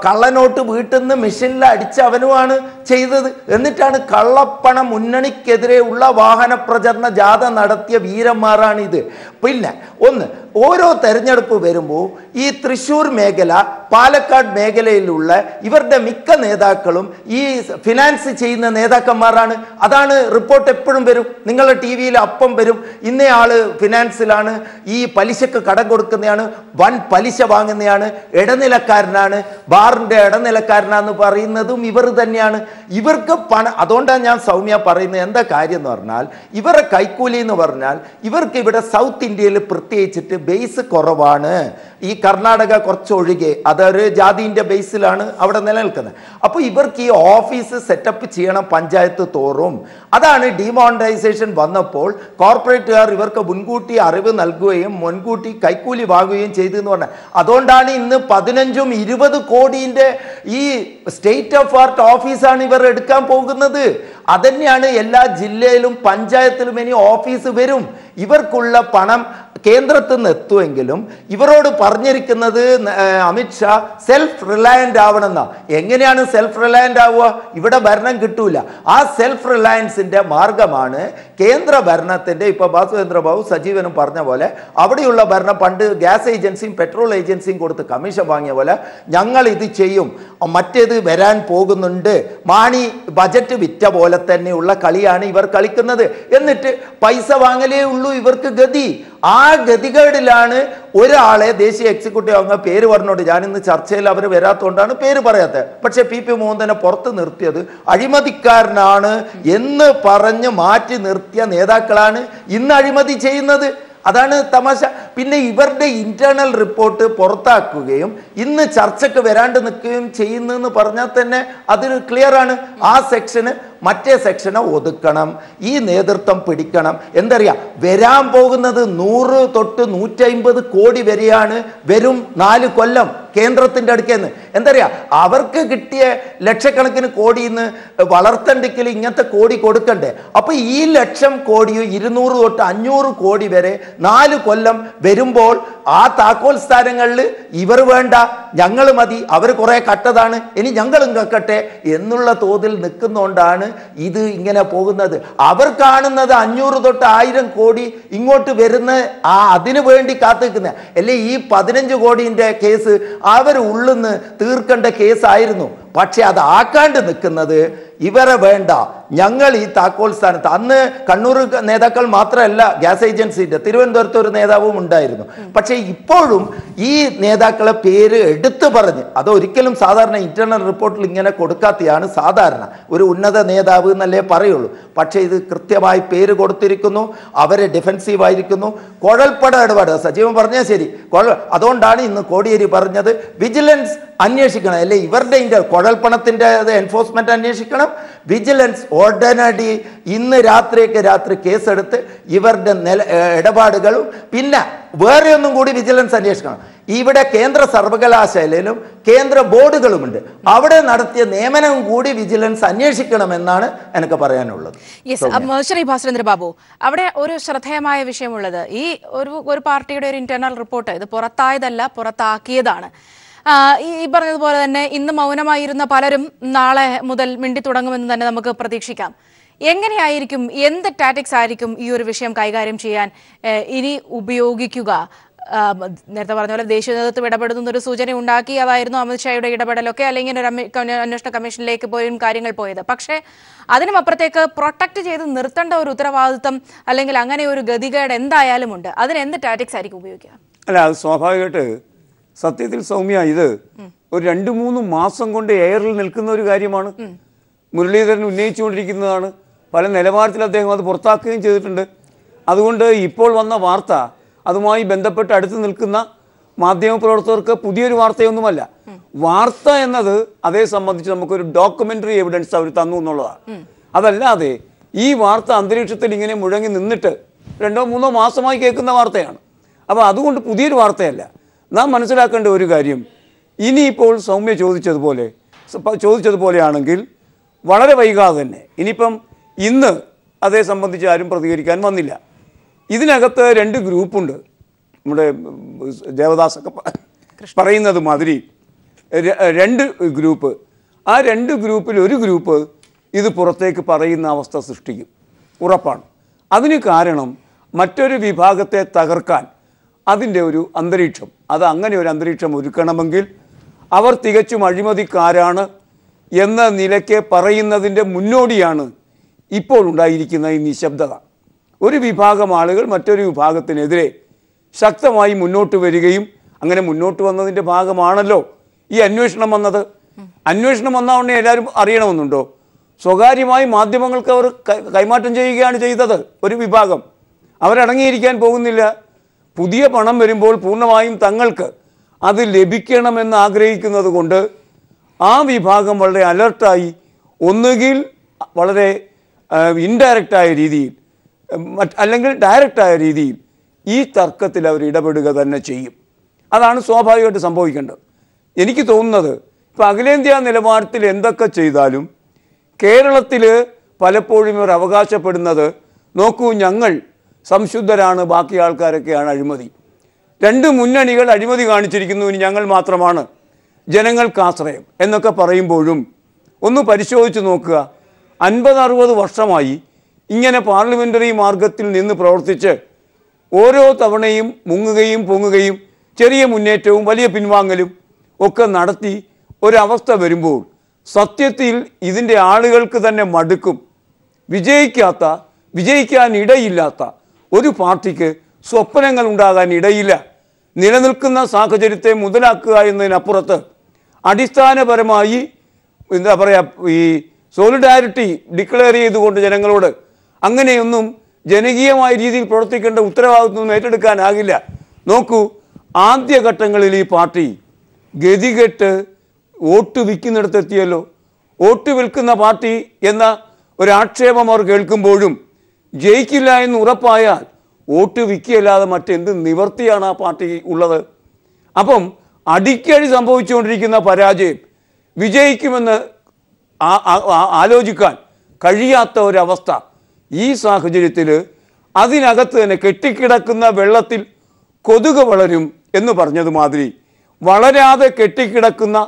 Speaker 4: കള്ളനോട്ട് വീട്ടിൽ നിന്ന് മെഷീനിൽ അടിച്ച അവനുമാണ് ചെയ്തത്. എന്നിട്ടാണ് കള്ളപ്പണ മുന്നണിക്കെതിരെയുള്ള വാഹന പ്രചരണ ജാഥ നടത്തിയ വീരന്മാരാണ് ഇത്. പിന്നെ ഓരോ തെരഞ്ഞെടുപ്പ് വരുമ്പോൾ ഈ തൃശ്ശൂർ മേഖല, പാലക്കാട് മേഖലയിലുള്ള ഇവരുടെ മിക്ക നേതാക്കളും ഈ ഫിനാൻസ് ചെയ്യുന്ന നേതാക്കന്മാരാണ്. അതാണ് റിപ്പോർട്ട് എപ്പോഴും വരും. നിങ്ങളുടെ ടി വിയിൽ അപ്പം വരും, ഇന്നയാള് ഫിനാൻസിലാണ്, ഈ പലിശക്ക് കടം കൊടുക്കുന്നതാണ്, വൻ പലിശ വാങ്ങുന്നതാണ്, ഇടനിലക്കാരനാണ്, ബാറിന്റെ ഇടനിലക്കാരനാന്ന് പറയുന്നതും ഇവർ തന്നെയാണ്. ഇവർക്ക് പണം. അതുകൊണ്ടാണ് ഞാൻ സൗമ്യ പറയുന്നത്, എന്താ കാര്യം എന്ന് പറഞ്ഞാൽ ഇവരുടെ കൈക്കൂലി എന്ന് പറഞ്ഞാൽ ഇവർക്ക് ഇവിടെ സൗത്ത് ഇന്ത്യയിൽ പ്രത്യേകിച്ചിട്ട് ബേസ് കുറവാണ്. ഈ കർണാടക കുറച്ചൊഴികെ അതൊരു ജാതിന്റെ ബേസിലാണ് അവിടെ നിലനിൽക്കുന്നത്. അപ്പോൾ ഇവർക്ക് ഈ ഓഫീസ് സെറ്റപ്പ് ചെയ്യണം പഞ്ചായത്ത് തോറും. അതാണ് ഡിമോണിറ്റൈസേഷൻ വന്നപ്പോൾ കോർപ്പറേറ്റുകാർ ഇവർക്ക് മുൻകൂട്ടി അറിവ് നൽകുകയും മുൻകൂട്ടി കൈക്കൂലി വാങ്ങുകയും ചെയ്തു എന്ന് പറഞ്ഞാൽ. അതുകൊണ്ടാണ് ഇന്ന് 15-20 കോടിന്റെ ഈ സ്റ്റേറ്റ് ഓഫ് ആർട്ട് ഓഫീസാണ് ഇവർ എടുക്കാൻ പോകുന്നത്. അതന്നെയാണ് എല്ലാ ജില്ലയിലും പഞ്ചായത്തിലും ഇനി ഓഫീസ് വരും. ഇവർക്കുള്ള പണം കേന്ദ്രത്തിൽ നിന്ന് എത്തുമെങ്കിലും ഇവരോട് പറഞ്ഞിരിക്കുന്നത് അമിത്ഷാ സെൽഫ് റിലയന്റ് ആവണമെന്നാ. എങ്ങനെയാണ് സെൽഫ് റിലയന്റ് ആവുക? ഇവിടെ ഭരണം കിട്ടൂല. ആ സെൽഫ് റിലയൻസിന്റെ മാർഗമാണ് കേന്ദ്ര ഭരണത്തിന്റെ, ഇപ്പൊ ബാസുചന്ദ്ര ബാബു സജീവനും പറഞ്ഞ പോലെ അവിടെയുള്ള ഭരണം പണ്ട് ഗ്യാസ് ഏജൻസിയും പെട്രോൾ ഏജൻസിയും കൊടുത്ത് കമ്മീഷൻ വാങ്ങിയ പോലെ ഞങ്ങൾ ഇത് ചെയ്യും, മറ്റേത് വരാൻ പോകുന്നുണ്ട്. മാണി ബജറ്റ് വിറ്റ പോലെ തന്നെയുള്ള കളിയാണ് ഇവർ കളിക്കുന്നത്. എന്നിട്ട് പൈസ വാങ്ങലേ ഉള്ളൂ ഇവർക്ക് ഗതി. ആ ഗതികേടിലാണ് ഒരാളെ ദേശീയ എക്സിക്യൂട്ടീവ് അങ്ങ് പേര് പറഞ്ഞോണ്ട്, ഞാനിന്ന് ചർച്ചയിൽ അവർ വരാത്തതുകൊണ്ടാണ് പേര് പറയാത്തത്. പക്ഷെ പി മോഹനെ പുറത്ത് നിർത്തിയത് അഴിമതിക്കാരനാണ് എന്ന് പറഞ്ഞ് മാറ്റി നിർത്തിയ നേതാക്കളാണ് ഇന്ന് അഴിമതി ചെയ്യുന്നത്. അതാണ് തമാശ. പിന്നെ ഇവരുടെ ഇന്റേണൽ റിപ്പോർട്ട് പുറത്താക്കുകയും ഇന്ന് ചർച്ചയ്ക്ക് വരാണ്ട് നിൽക്കുകയും ചെയ്യുന്നെന്ന് പറഞ്ഞാൽ തന്നെ അതിന് ക്ലിയർ ആണ്. ആ സെക്ഷന് മറ്റേ സെക്ഷനെ ഒതുക്കണം, ഈ നേതൃത്വം പിടിക്കണം. എന്തറിയാം, വരാൻ പോകുന്നത് 100 തൊട്ട് 150 കോടി വരെയാണ് വരും 4 കൊല്ലം കേന്ദ്രത്തിന്റെ അടുക്കെന്ന്. എന്തറിയാം, അവർക്ക് കിട്ടിയ ലക്ഷക്കണക്കിന് കോടിന്ന് വളർത്തണ്ടെങ്കിൽ ഇങ്ങനത്തെ കോടി കൊടുക്കണ്ടേ? അപ്പൊ ഈ 1,00,000 കോടിയോ 200 തൊട്ട് 500 കോടി വരെ 4 കൊല്ലം വരുമ്പോൾ ആ താക്കോൽ സ്ഥാനങ്ങളിൽ ഇവർ വേണ്ട, ഞങ്ങൾ മതി, അവർ കുറെ കട്ടതാണ്, ഇനി ഞങ്ങളും കക്കട്ടെ എന്നുള്ള തോതിൽ നിൽക്കുന്നതുകൊണ്ടാണ് ഇത് ഇങ്ങനെ പോകുന്നത്. അവർ കാണുന്നത് 500 തൊട്ട് 1000 കോടി ഇങ്ങോട്ട് വരുന്ന അതിനു വേണ്ടി കാത്തിക്കുന്ന അല്ലേ. ഈ 15 കോടിന്റെ കേസ് അവർ ഉള്ളുന്ന് തീർക്കേണ്ട കേസായിരുന്നു. പക്ഷെ അത് ആക്കാണ്ട് നിൽക്കുന്നത് ഇവരെ വേണ്ട, ഞങ്ങൾ ഈ താക്കോൽ സ്ഥാനത്ത്. അന്ന് കണ്ണൂർ നേതാക്കൾ മാത്രമല്ല ഗ്യാസ് ഏജൻസിന്റെ, തിരുവനന്തപുരത്ത് ഒരു നേതാവും ഉണ്ടായിരുന്നു. പക്ഷെ ഇപ്പോഴും ഈ നേതാക്കളെ പേര് എടുത്തു പറഞ്ഞ്, അതൊരിക്കലും സാധാരണ ഇന്റേണൽ റിപ്പോർട്ടിൽ ഇങ്ങനെ കൊടുക്കാത്തതാണ് സാധാരണ. ഒരു ഉന്നത നേതാവ് എന്നല്ലേ പറയുള്ളൂ. പക്ഷെ ഇത് കൃത്യമായി പേര് കൊടുത്തിരിക്കുന്നു. അവരെ ഡിഫെൻസീവ് ആയിരിക്കുന്നു. കുഴൽപ്പട ഇടപാട് സജീവൻ പറഞ്ഞാൽ ശരി. അതുകൊണ്ടാണ് ഇന്ന് കോടിയേരി പറഞ്ഞത് വിജിലൻസ് അന്വേഷിക്കണം, അല്ലെ ഇവരുടെ കുഴൽപ്പണത്തിന്റെ എൻഫോഴ്സ്മെന്റ് അന്വേഷിക്കണം. വിജിലൻസ് ഉടനടി ഇന്ന് രാത്രി കേസെടുത്ത് ഇവരുടെ ഇടപാടുകളും പിന്നെ വേറെ ഒന്നും കൂടി വിജിലൻസ് അന്വേഷിക്കണം. ഇവിടെ കേന്ദ്ര സർവകലാശാലയിലും കേന്ദ്ര ബോർഡുകളുമുണ്ട്, അവിടെ നടത്തിയ നിയമനം കൂടി വിജിലൻസ് അന്വേഷിക്കണമെന്നാണ് എനിക്ക് പറയാനുള്ളത്.
Speaker 1: ശ്രീ ഭാസ്കരേന്ദ്ര ബാബു, അവിടെ ഒരു ശ്രദ്ധേയമായ വിഷയമുള്ളത്, ഈ ഒരു പാർട്ടിയുടെ ഒരു ഇന്റേണൽ റിപ്പോർട്ട് ഇത് പുറത്തായതല്ല, പുറത്താക്കിയതാണ്. ഈ പറഞ്ഞതുപോലെ തന്നെ ഇന്ന് മൗനമായിരുന്ന പലരും നാളെ മുതൽ മിണ്ടി തുടങ്ങുമെന്ന് തന്നെ നമുക്ക് പ്രതീക്ഷിക്കാം. എങ്ങനെയായിരിക്കും, എന്ത് ടാറ്റിക്സ് ആയിരിക്കും ഈ ഒരു വിഷയം കൈകാര്യം ചെയ്യാൻ ഇനി ഉപയോഗിക്കുക? നേരത്തെ പറഞ്ഞ പോലെ ദേശീയ നേതൃത്വം ഇടപെടുന്ന ഒരു സൂചന ഉണ്ടാക്കി, അതായിരുന്നു അമിത്ഷായുടെ ഇടപെടലൊക്കെ, അല്ലെങ്കിൽ ഒരു അന്വേഷണ കമ്മീഷനിലേക്ക് പോയും കാര്യങ്ങൾ പോയത്. പക്ഷേ അതിനും അപ്പുറത്തേക്ക് പ്രൊട്ടക്ട് ചെയ്ത് നിർത്തേണ്ട ഒരു ഉത്തരവാദിത്വം അല്ലെങ്കിൽ അങ്ങനെ ഒരു ഗതികേട് എന്തായാലും ഉണ്ട്. അതിന് എന്ത് ടാറ്റിക്സ് ആയിരിക്കും ഉപയോഗിക്കുക?
Speaker 2: അല്ല, അത് സ്വാഭാവികമായിട്ട് സത്യത്തിൽ സൗമ്യ ഇത് ഒരു 2-3 മാസം കൊണ്ട് എയറിൽ നിൽക്കുന്ന ഒരു കാര്യമാണ്. മുരളീധരൻ ഉന്നയിച്ചുകൊണ്ടിരിക്കുന്നതാണ്. പല നിലവാരത്തിൽ അദ്ദേഹം അത് പുറത്താക്കുകയും ചെയ്തിട്ടുണ്ട്. അതുകൊണ്ട് ഇപ്പോൾ വന്ന വാർത്ത അതുമായി ബന്ധപ്പെട്ട് അടുത്ത് നിൽക്കുന്ന മാധ്യമപ്രവർത്തകർക്ക് പുതിയൊരു വാർത്തയൊന്നുമല്ല. വാർത്ത എന്നത് അതേ സംബന്ധിച്ച് നമുക്കൊരു ഡോക്യുമെന്ററി എവിഡൻസ് അവർ തന്നു എന്നുള്ളതാണ്. അതല്ലാതെ ഈ വാർത്ത അന്തരീക്ഷത്തിൽ ഇങ്ങനെ മുഴങ്ങി നിന്നിട്ട് 2-3 മാസമായി കേൾക്കുന്ന വാർത്തയാണ്. അപ്പോൾ അതുകൊണ്ട് പുതിയൊരു വാർത്തയല്ല. നാം മനസ്സിലാക്കേണ്ട ഒരു കാര്യം, ഇനിയിപ്പോൾ സൗമ്യ ചോദിച്ചതുപോലെയാണെങ്കിൽ വളരെ വൈകാതെ തന്നെ, ഇനിയിപ്പം ഇന്ന് അതേ സംബന്ധിച്ച് ആരും പ്രതികരിക്കാൻ വന്നില്ല. ഇതിനകത്ത് 2 ഗ്രൂപ്പുണ്ട്. നമ്മുടെ ദേവദാസൊക്കെ പറയുന്നത് മാതിരി 2 ഗ്രൂപ്പ്. ആ 2 ഗ്രൂപ്പിൽ ഒരു ഗ്രൂപ്പ് ഇത് പുറത്തേക്ക് പറയുന്ന അവസ്ഥ സൃഷ്ടിക്കും, ഉറപ്പാണ്. അതിന് കാരണം മറ്റൊരു വിഭാഗത്തെ തകർക്കാൻ അതിൻ്റെ ഒരു അന്തരീക്ഷം, അത് അങ്ങനെ ഒരു അന്തരീക്ഷം ഒരുക്കണമെങ്കിൽ അവർ തികച്ചും അഴിമതിക്കാരാണ് എന്ന നിലയ്ക്ക് പറയുന്നതിൻ്റെ മുന്നോടിയാണ് ഇപ്പോൾ ഉണ്ടായിരിക്കുന്ന ഈ നിശബ്ദത. ഒരു വിഭാഗം ആളുകൾ മറ്റൊരു വിഭാഗത്തിനെതിരെ ശക്തമായി മുന്നോട്ട് വരികയും അങ്ങനെ മുന്നോട്ട് വന്നതിൻ്റെ ഭാഗമാണല്ലോ ഈ അന്വേഷണം വന്നത്. അന്വേഷണം വന്ന ഉടനെ എല്ലാവരും അറിയണമെന്നുണ്ടോ? സ്വകാര്യമായി മാധ്യമങ്ങൾക്ക് അവർ കൈമാറ്റം ചെയ്യുകയാണ് ചെയ്തത്. ഒരു വിഭാഗം അവരടങ്ങിയിരിക്കാൻ പോകുന്നില്ല. പുതിയ പണം വരുമ്പോൾ പൂർണ്ണമായും തങ്ങൾക്ക് അത് ലഭിക്കണമെന്ന് ആഗ്രഹിക്കുന്നത് കൊണ്ട് ആ വിഭാഗം വളരെ അലർട്ടായി, ഒന്നുകിൽ വളരെ ഇൻഡയറക്റ്റായ രീതിയിൽ അല്ലെങ്കിൽ ഡയറക്റ്റായ രീതിയിൽ ഈ തർക്കത്തിൽ അവർ ഇടപെടുക തന്നെ ചെയ്യും. അതാണ് സ്വാഭാവികമായിട്ട് സംഭവിക്കേണ്ടത്. എനിക്ക് തോന്നുന്നത് ഇപ്പോൾ അഖിലേന്ത്യാ നിലവാരത്തിൽ എന്തൊക്കെ ചെയ്താലും കേരളത്തിൽ പലപ്പോഴും ഇവർ അവകാശപ്പെടുന്നത്, നോക്കൂ ഞങ്ങൾ സംശുദ്ധരാണ്, ബാക്കി ആൾക്കാരൊക്കെയാണ് അഴിമതി. 2 മുന്നണികൾ അഴിമതി കാണിച്ചിരിക്കുന്നു, ഇനി ഞങ്ങൾ മാത്രമാണ് ജനങ്ങൾക്ക് ആശ്രയം എന്നൊക്കെ പറയുമ്പോഴും ഒന്ന് പരിശോധിച്ച് നോക്കുക. 50-60 വർഷമായി ഇങ്ങനെ പാർലമെൻ്ററി മാർഗത്തിൽ നിന്ന് പ്രവർത്തിച്ച് ഓരോ തവണയും മുങ്ങുകയും പൊങ്ങുകയും ചെറിയ മുന്നേറ്റവും വലിയ പിൻവാങ്ങലും ഒക്കെ നടത്തി ഒരവസ്ഥ വരുമ്പോൾ സത്യത്തിൽ ഇതിൻ്റെ ആളുകൾക്ക് തന്നെ മടുക്കും. വിജയിക്കാൻ ഇടയില്ലാത്ത ഒരു പാർട്ടിക്ക് സ്വപ്നങ്ങൾ ഉണ്ടാകാൻ ഇടയില്ല. നിലനിൽക്കുന്ന സാഹചര്യത്തെ മുതലാക്കുക എന്നതിനപ്പുറത്ത് അടിസ്ഥാനപരമായി എന്താ പറയുക, ഈ സോളിഡാരിറ്റി ഡിക്ലെയർ ചെയ്തുകൊണ്ട് ജനങ്ങളോട് അങ്ങനെയൊന്നും ജനകീയമായ രീതിയിൽ പ്രവർത്തിക്കേണ്ട ഉത്തരവാദിത്വം ഏറ്റെടുക്കാനാകില്ല. നോക്കൂ, ആദ്യഘട്ടങ്ങളിൽ ഈ പാർട്ടി ഗതികെട്ട് വോട്ട് വിൽക്കുന്നിടത്തെത്തിയല്ലോ. വോട്ട് വിൽക്കുന്ന പാർട്ടി എന്ന ഒരാക്ഷേപം അവർ കേൾക്കുമ്പോഴും ജയിക്കില്ല എന്ന് ഉറപ്പായാൽ വോട്ട് വിൽക്കുകയല്ലാതെ മറ്റെന്ത് നിവർത്തിയാണ് ആ പാർട്ടി ഉള്ളത്? അപ്പം അടിക്കടി സംഭവിച്ചുകൊണ്ടിരിക്കുന്ന പരാജയം വിജയിക്കുമെന്ന് ആലോചിക്കാൻ കഴിയാത്ത ഒരവസ്ഥ ഈ സാഹചര്യത്തിൽ അതിനകത്ത് തന്നെ കെട്ടിക്കിടക്കുന്ന വെള്ളത്തിൽ കൊതുക് വളരും എന്ന് പറഞ്ഞതുമാതിരി വളരാതെ കെട്ടിക്കിടക്കുന്ന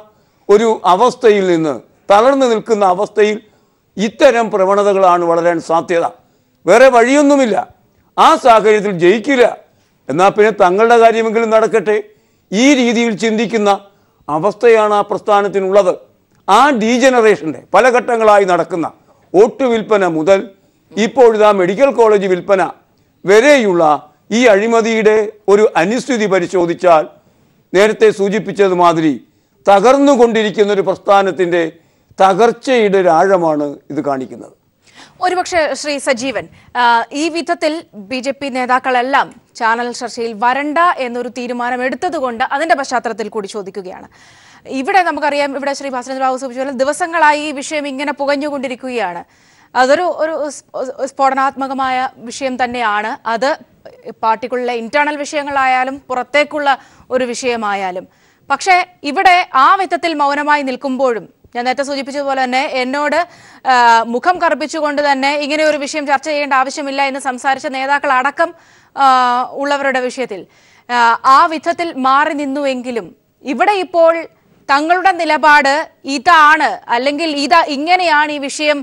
Speaker 2: ഒരു അവസ്ഥയിൽ നിന്ന് തളർന്നു നിൽക്കുന്ന അവസ്ഥയിൽ ഇത്തരം പ്രവണതകളാണ് വളരാൻ സാധ്യത. വേറെ വഴിയൊന്നുമില്ല. ആ സാഹചര്യത്തിൽ ജയിക്കില്ല, എന്നാൽ പിന്നെ തങ്ങളുടെ കാര്യമെങ്കിലും നടക്കട്ടെ, ഈ രീതിയിൽ ചിന്തിക്കുന്ന അവസ്ഥയാണ് ആ പ്രസ്ഥാനത്തിനുള്ളത്. ആ ഡീജനറേഷൻ്റെ പല ഘട്ടങ്ങളായി നടക്കുന്ന വോട്ട് വിൽപ്പന മുതൽ ഇപ്പോഴിതാ മെഡിക്കൽ കോളേജ് വിൽപ്പന വരെയുള്ള ഈ അഴിമതിയുടെ ഒരു അനുസ്ഥിതി പരിശോധിച്ചാൽ നേരത്തെ സൂചിപ്പിച്ചതുമാതിരി തകർന്നുകൊണ്ടിരിക്കുന്ന ഒരു പ്രസ്ഥാനത്തിൻ്റെ തകർച്ചയുടെ ഒരു ആഴമാണ് ഇത് കാണിക്കുന്നത്.
Speaker 1: ഒരുപക്ഷെ ശ്രീ സജീവൻ, ഈ വിധത്തിൽ BJP നേതാക്കളെല്ലാം ചാനൽ ചർച്ചയിൽ വരണ്ട എന്നൊരു തീരുമാനം എടുത്തതുകൊണ്ട് അതിന്റെ പശ്ചാത്തലത്തിൽ കൂടി ചോദിക്കുകയാണ്. ഇവിടെ നമുക്കറിയാം, ഇവിടെ ശ്രീ ഭാസ്കരൻ ബാബു സൂചിപ്പിച്ച വിഷയങ്ങളായി ഈ വിഷയം ഇങ്ങനെ പുകഞ്ഞുകൊണ്ടിരിക്കുകയാണ്. അതൊരു സ്ഫോടനാത്മകമായ വിഷയം തന്നെയാണ്. അത് പാർട്ടിക്കുള്ള ഇന്റേണൽ വിഷയങ്ങളായാലും പുറത്തേക്കുള്ള ഒരു വിഷയമായാലും. പക്ഷേ ഇവിടെ ആ വിധത്തിൽ മൗനമായി നിൽക്കുമ്പോഴും ഞാൻ നേരത്തെ സൂചിപ്പിച്ചതുപോലെ തന്നെ എന്നോട് മുഖം കറുപ്പിച്ചുകൊണ്ട് തന്നെ ഇങ്ങനെ ഒരു വിഷയം ചർച്ച ചെയ്യേണ്ട ആവശ്യമില്ല എന്ന് സംസാരിച്ച നേതാക്കൾ അടക്കം ഉള്ളവരുടെ വിഷയത്തിൽ ആ വിധത്തിൽ മാറി നിന്നുവെങ്കിലും ഇവിടെ ഇപ്പോൾ തങ്ങളുടെ നിലപാട് ഇതാണ്, അല്ലെങ്കിൽ ഇങ്ങനെയാണ് ഈ വിഷയം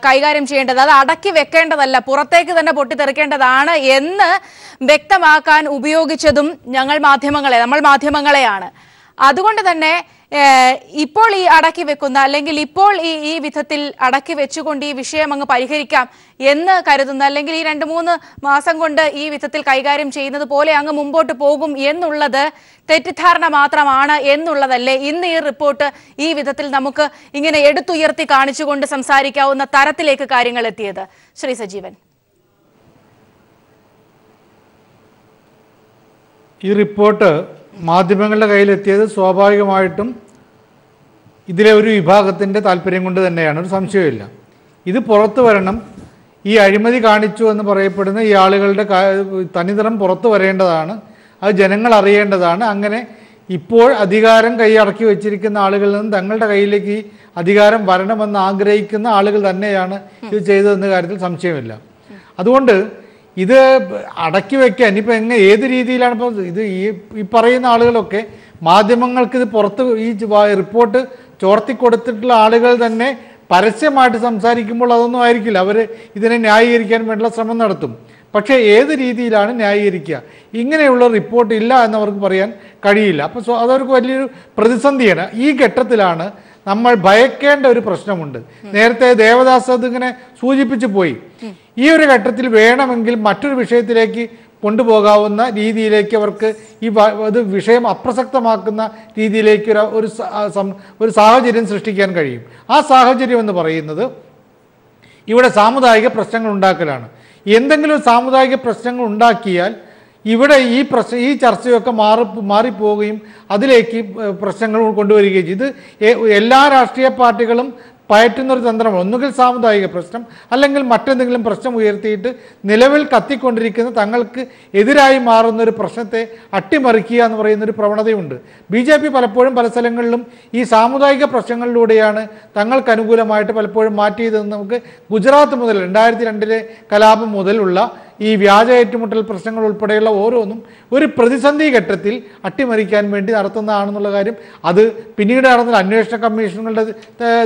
Speaker 1: കൈകാര്യം ചെയ്യേണ്ടത്, അത് അടക്കി വെക്കേണ്ടതല്ല, പുറത്തേക്ക് തന്നെ പൊട്ടിത്തെറിക്കേണ്ടതാണ് എന്ന് വ്യക്തമാക്കാൻ ഉപയോഗിച്ചതും നമ്മൾ മാധ്യമങ്ങളെയാണ്. അതുകൊണ്ട് തന്നെ ഇപ്പോൾ ഈ അടക്കി വെക്കുന്ന അല്ലെങ്കിൽ ഇപ്പോൾ ഈ വിധത്തിൽ അടക്കി വെച്ചുകൊണ്ട് ഈ വിഷയം അങ്ങ് പരിഹരിക്കാം എന്ന് കരുതുന്ന അല്ലെങ്കിൽ ഈ 2-3 മാസം കൊണ്ട് ഈ വിധത്തിൽ കൈകാര്യം ചെയ്യുന്നത് പോലെ അങ്ങ് മുമ്പോട്ട് പോകും എന്നുള്ളത് തെറ്റിദ്ധാരണ മാത്രമാണ് എന്നുള്ളതല്ലേ ഇന്ന് ഈ റിപ്പോർട്ട് ഈ വിധത്തിൽ നമുക്ക് ഇങ്ങനെ എടുത്തുയർത്തി കാണിച്ചുകൊണ്ട് സംസാരിക്കാവുന്ന തരത്തിലേക്ക് കാര്യങ്ങൾ എത്തിയത്? ശ്രീ സജീവൻ,
Speaker 3: ഈ റിപ്പോർട്ട് മാധ്യമങ്ങളുടെ കയ്യിലെത്തിയത് സ്വാഭാവികമായിട്ടും ഇതിലെ ഒരു വിഭാഗത്തിൻ്റെ താല്പര്യം കൊണ്ട് തന്നെയാണ്, ഒരു സംശയമില്ല. ഇത് പുറത്തു വരണം, ഈ അഴിമതി കാണിച്ചു എന്ന് പറയപ്പെടുന്ന ഈ ആളുകളുടെ തനിനിറം പുറത്തു വരേണ്ടതാണ്, അത് ജനങ്ങൾ അറിയേണ്ടതാണ്. അങ്ങനെ ഇപ്പോൾ അധികാരം കൈയടക്കി വെച്ചിരിക്കുന്ന ആളുകളിൽ നിന്ന് തങ്ങളുടെ കയ്യിലേക്ക് ഈ അധികാരം വരണമെന്ന് ആഗ്രഹിക്കുന്ന ആളുകൾ തന്നെയാണ് ഇത് ചെയ്തതെന്ന കാര്യത്തിൽ സംശയമില്ല. അതുകൊണ്ട് ഇത് അടക്കി വയ്ക്കാൻ ഇനിയിപ്പോൾ ഏത് രീതിയിലാണ് ഇപ്പോൾ ഇത് ഈ പറയുന്ന ആളുകളൊക്കെ മാധ്യമങ്ങൾക്ക് ഇത് പുറത്ത് ഈ റിപ്പോർട്ട് ചോർത്തിക്കൊടുത്തിട്ടുള്ള ആളുകൾ തന്നെ പരസ്യമായിട്ട് സംസാരിക്കുമ്പോൾ അതൊന്നും ആയിരിക്കില്ല, അവർ ഇതിനെ ന്യായീകരിക്കാൻ വേണ്ടിയുള്ള ശ്രമം നടത്തും. പക്ഷേ ഏത് രീതിയിലാണ് ന്യായീകരിക്കുക? ഇങ്ങനെയുള്ള റിപ്പോർട്ട് ഇല്ല എന്നവർക്ക് പറയാൻ കഴിയില്ല. അപ്പോൾ അതവർക്ക് വലിയൊരു പ്രതിസന്ധിയാണ്. ഈ ഘട്ടത്തിലാണ് നമ്മൾ ഭയക്കേണ്ട ഒരു പ്രശ്നമുണ്ട്. നേരത്തെ ദേവദാസ് അതിങ്ങനെ സൂചിപ്പിച്ചു പോയി. ഈ ഒരു ഘട്ടത്തിൽ വേണമെങ്കിൽ മറ്റൊരു വിഷയത്തിലേക്ക് കൊണ്ടുപോകാവുന്ന രീതിയിലേക്ക് അവർക്ക് അത് വിഷയം അപ്രസക്തമാക്കുന്ന രീതിയിലേക്ക് ഒരു സാഹചര്യം സൃഷ്ടിക്കാൻ കഴിയും. ആ സാഹചര്യം എന്ന് പറയുന്നത് ഇവിടെ സാമുദായിക പ്രശ്നങ്ങൾ ഉണ്ടാക്കലാണ്. എന്തെങ്കിലും സാമുദായിക പ്രശ്നങ്ങൾ ഉണ്ടാക്കിയാൽ ഇവിടെ ഈ ചർച്ചയൊക്കെ മാറിപ്പോവുകയും അതിലേക്ക് പ്രശ്നങ്ങൾ കൊണ്ടുവരികയും ചെയ്ത് എല്ലാ രാഷ്ട്രീയ പാർട്ടികളും പയറ്റുന്നൊരു തന്ത്രമാണ്. ഒന്നുകിൽ സാമുദായിക പ്രശ്നം അല്ലെങ്കിൽ മറ്റെന്തെങ്കിലും പ്രശ്നം ഉയർത്തിയിട്ട് നിലവിൽ കത്തിക്കൊണ്ടിരിക്കുന്ന തങ്ങൾക്ക് എതിരായി മാറുന്ന ഒരു പ്രശ്നത്തെ അട്ടിമറിക്കുക എന്ന് പറയുന്നൊരു പ്രവണതയുണ്ട്. BJP പലപ്പോഴും പല സ്ഥലങ്ങളിലും ഈ സാമുദായിക പ്രശ്നങ്ങളിലൂടെയാണ് തങ്ങൾക്ക് അനുകൂലമായിട്ട് പലപ്പോഴും മാറ്റിയതെന്ന് നമുക്ക് ഗുജറാത്ത് മുതൽ 2002 കലാപം മുതലുള്ള ഈ വ്യാജ ഏറ്റുമുട്ടൽ പ്രശ്നങ്ങൾ ഉൾപ്പെടെയുള്ള ഓരോന്നും ഒരു പ്രതിസന്ധി ഘട്ടത്തിൽ അട്ടിമറിക്കാൻ വേണ്ടി നടത്തുന്നതാണെന്നുള്ള കാര്യം അത് പിന്നീട് നടന്ന അന്വേഷണ കമ്മീഷനുകളുടെ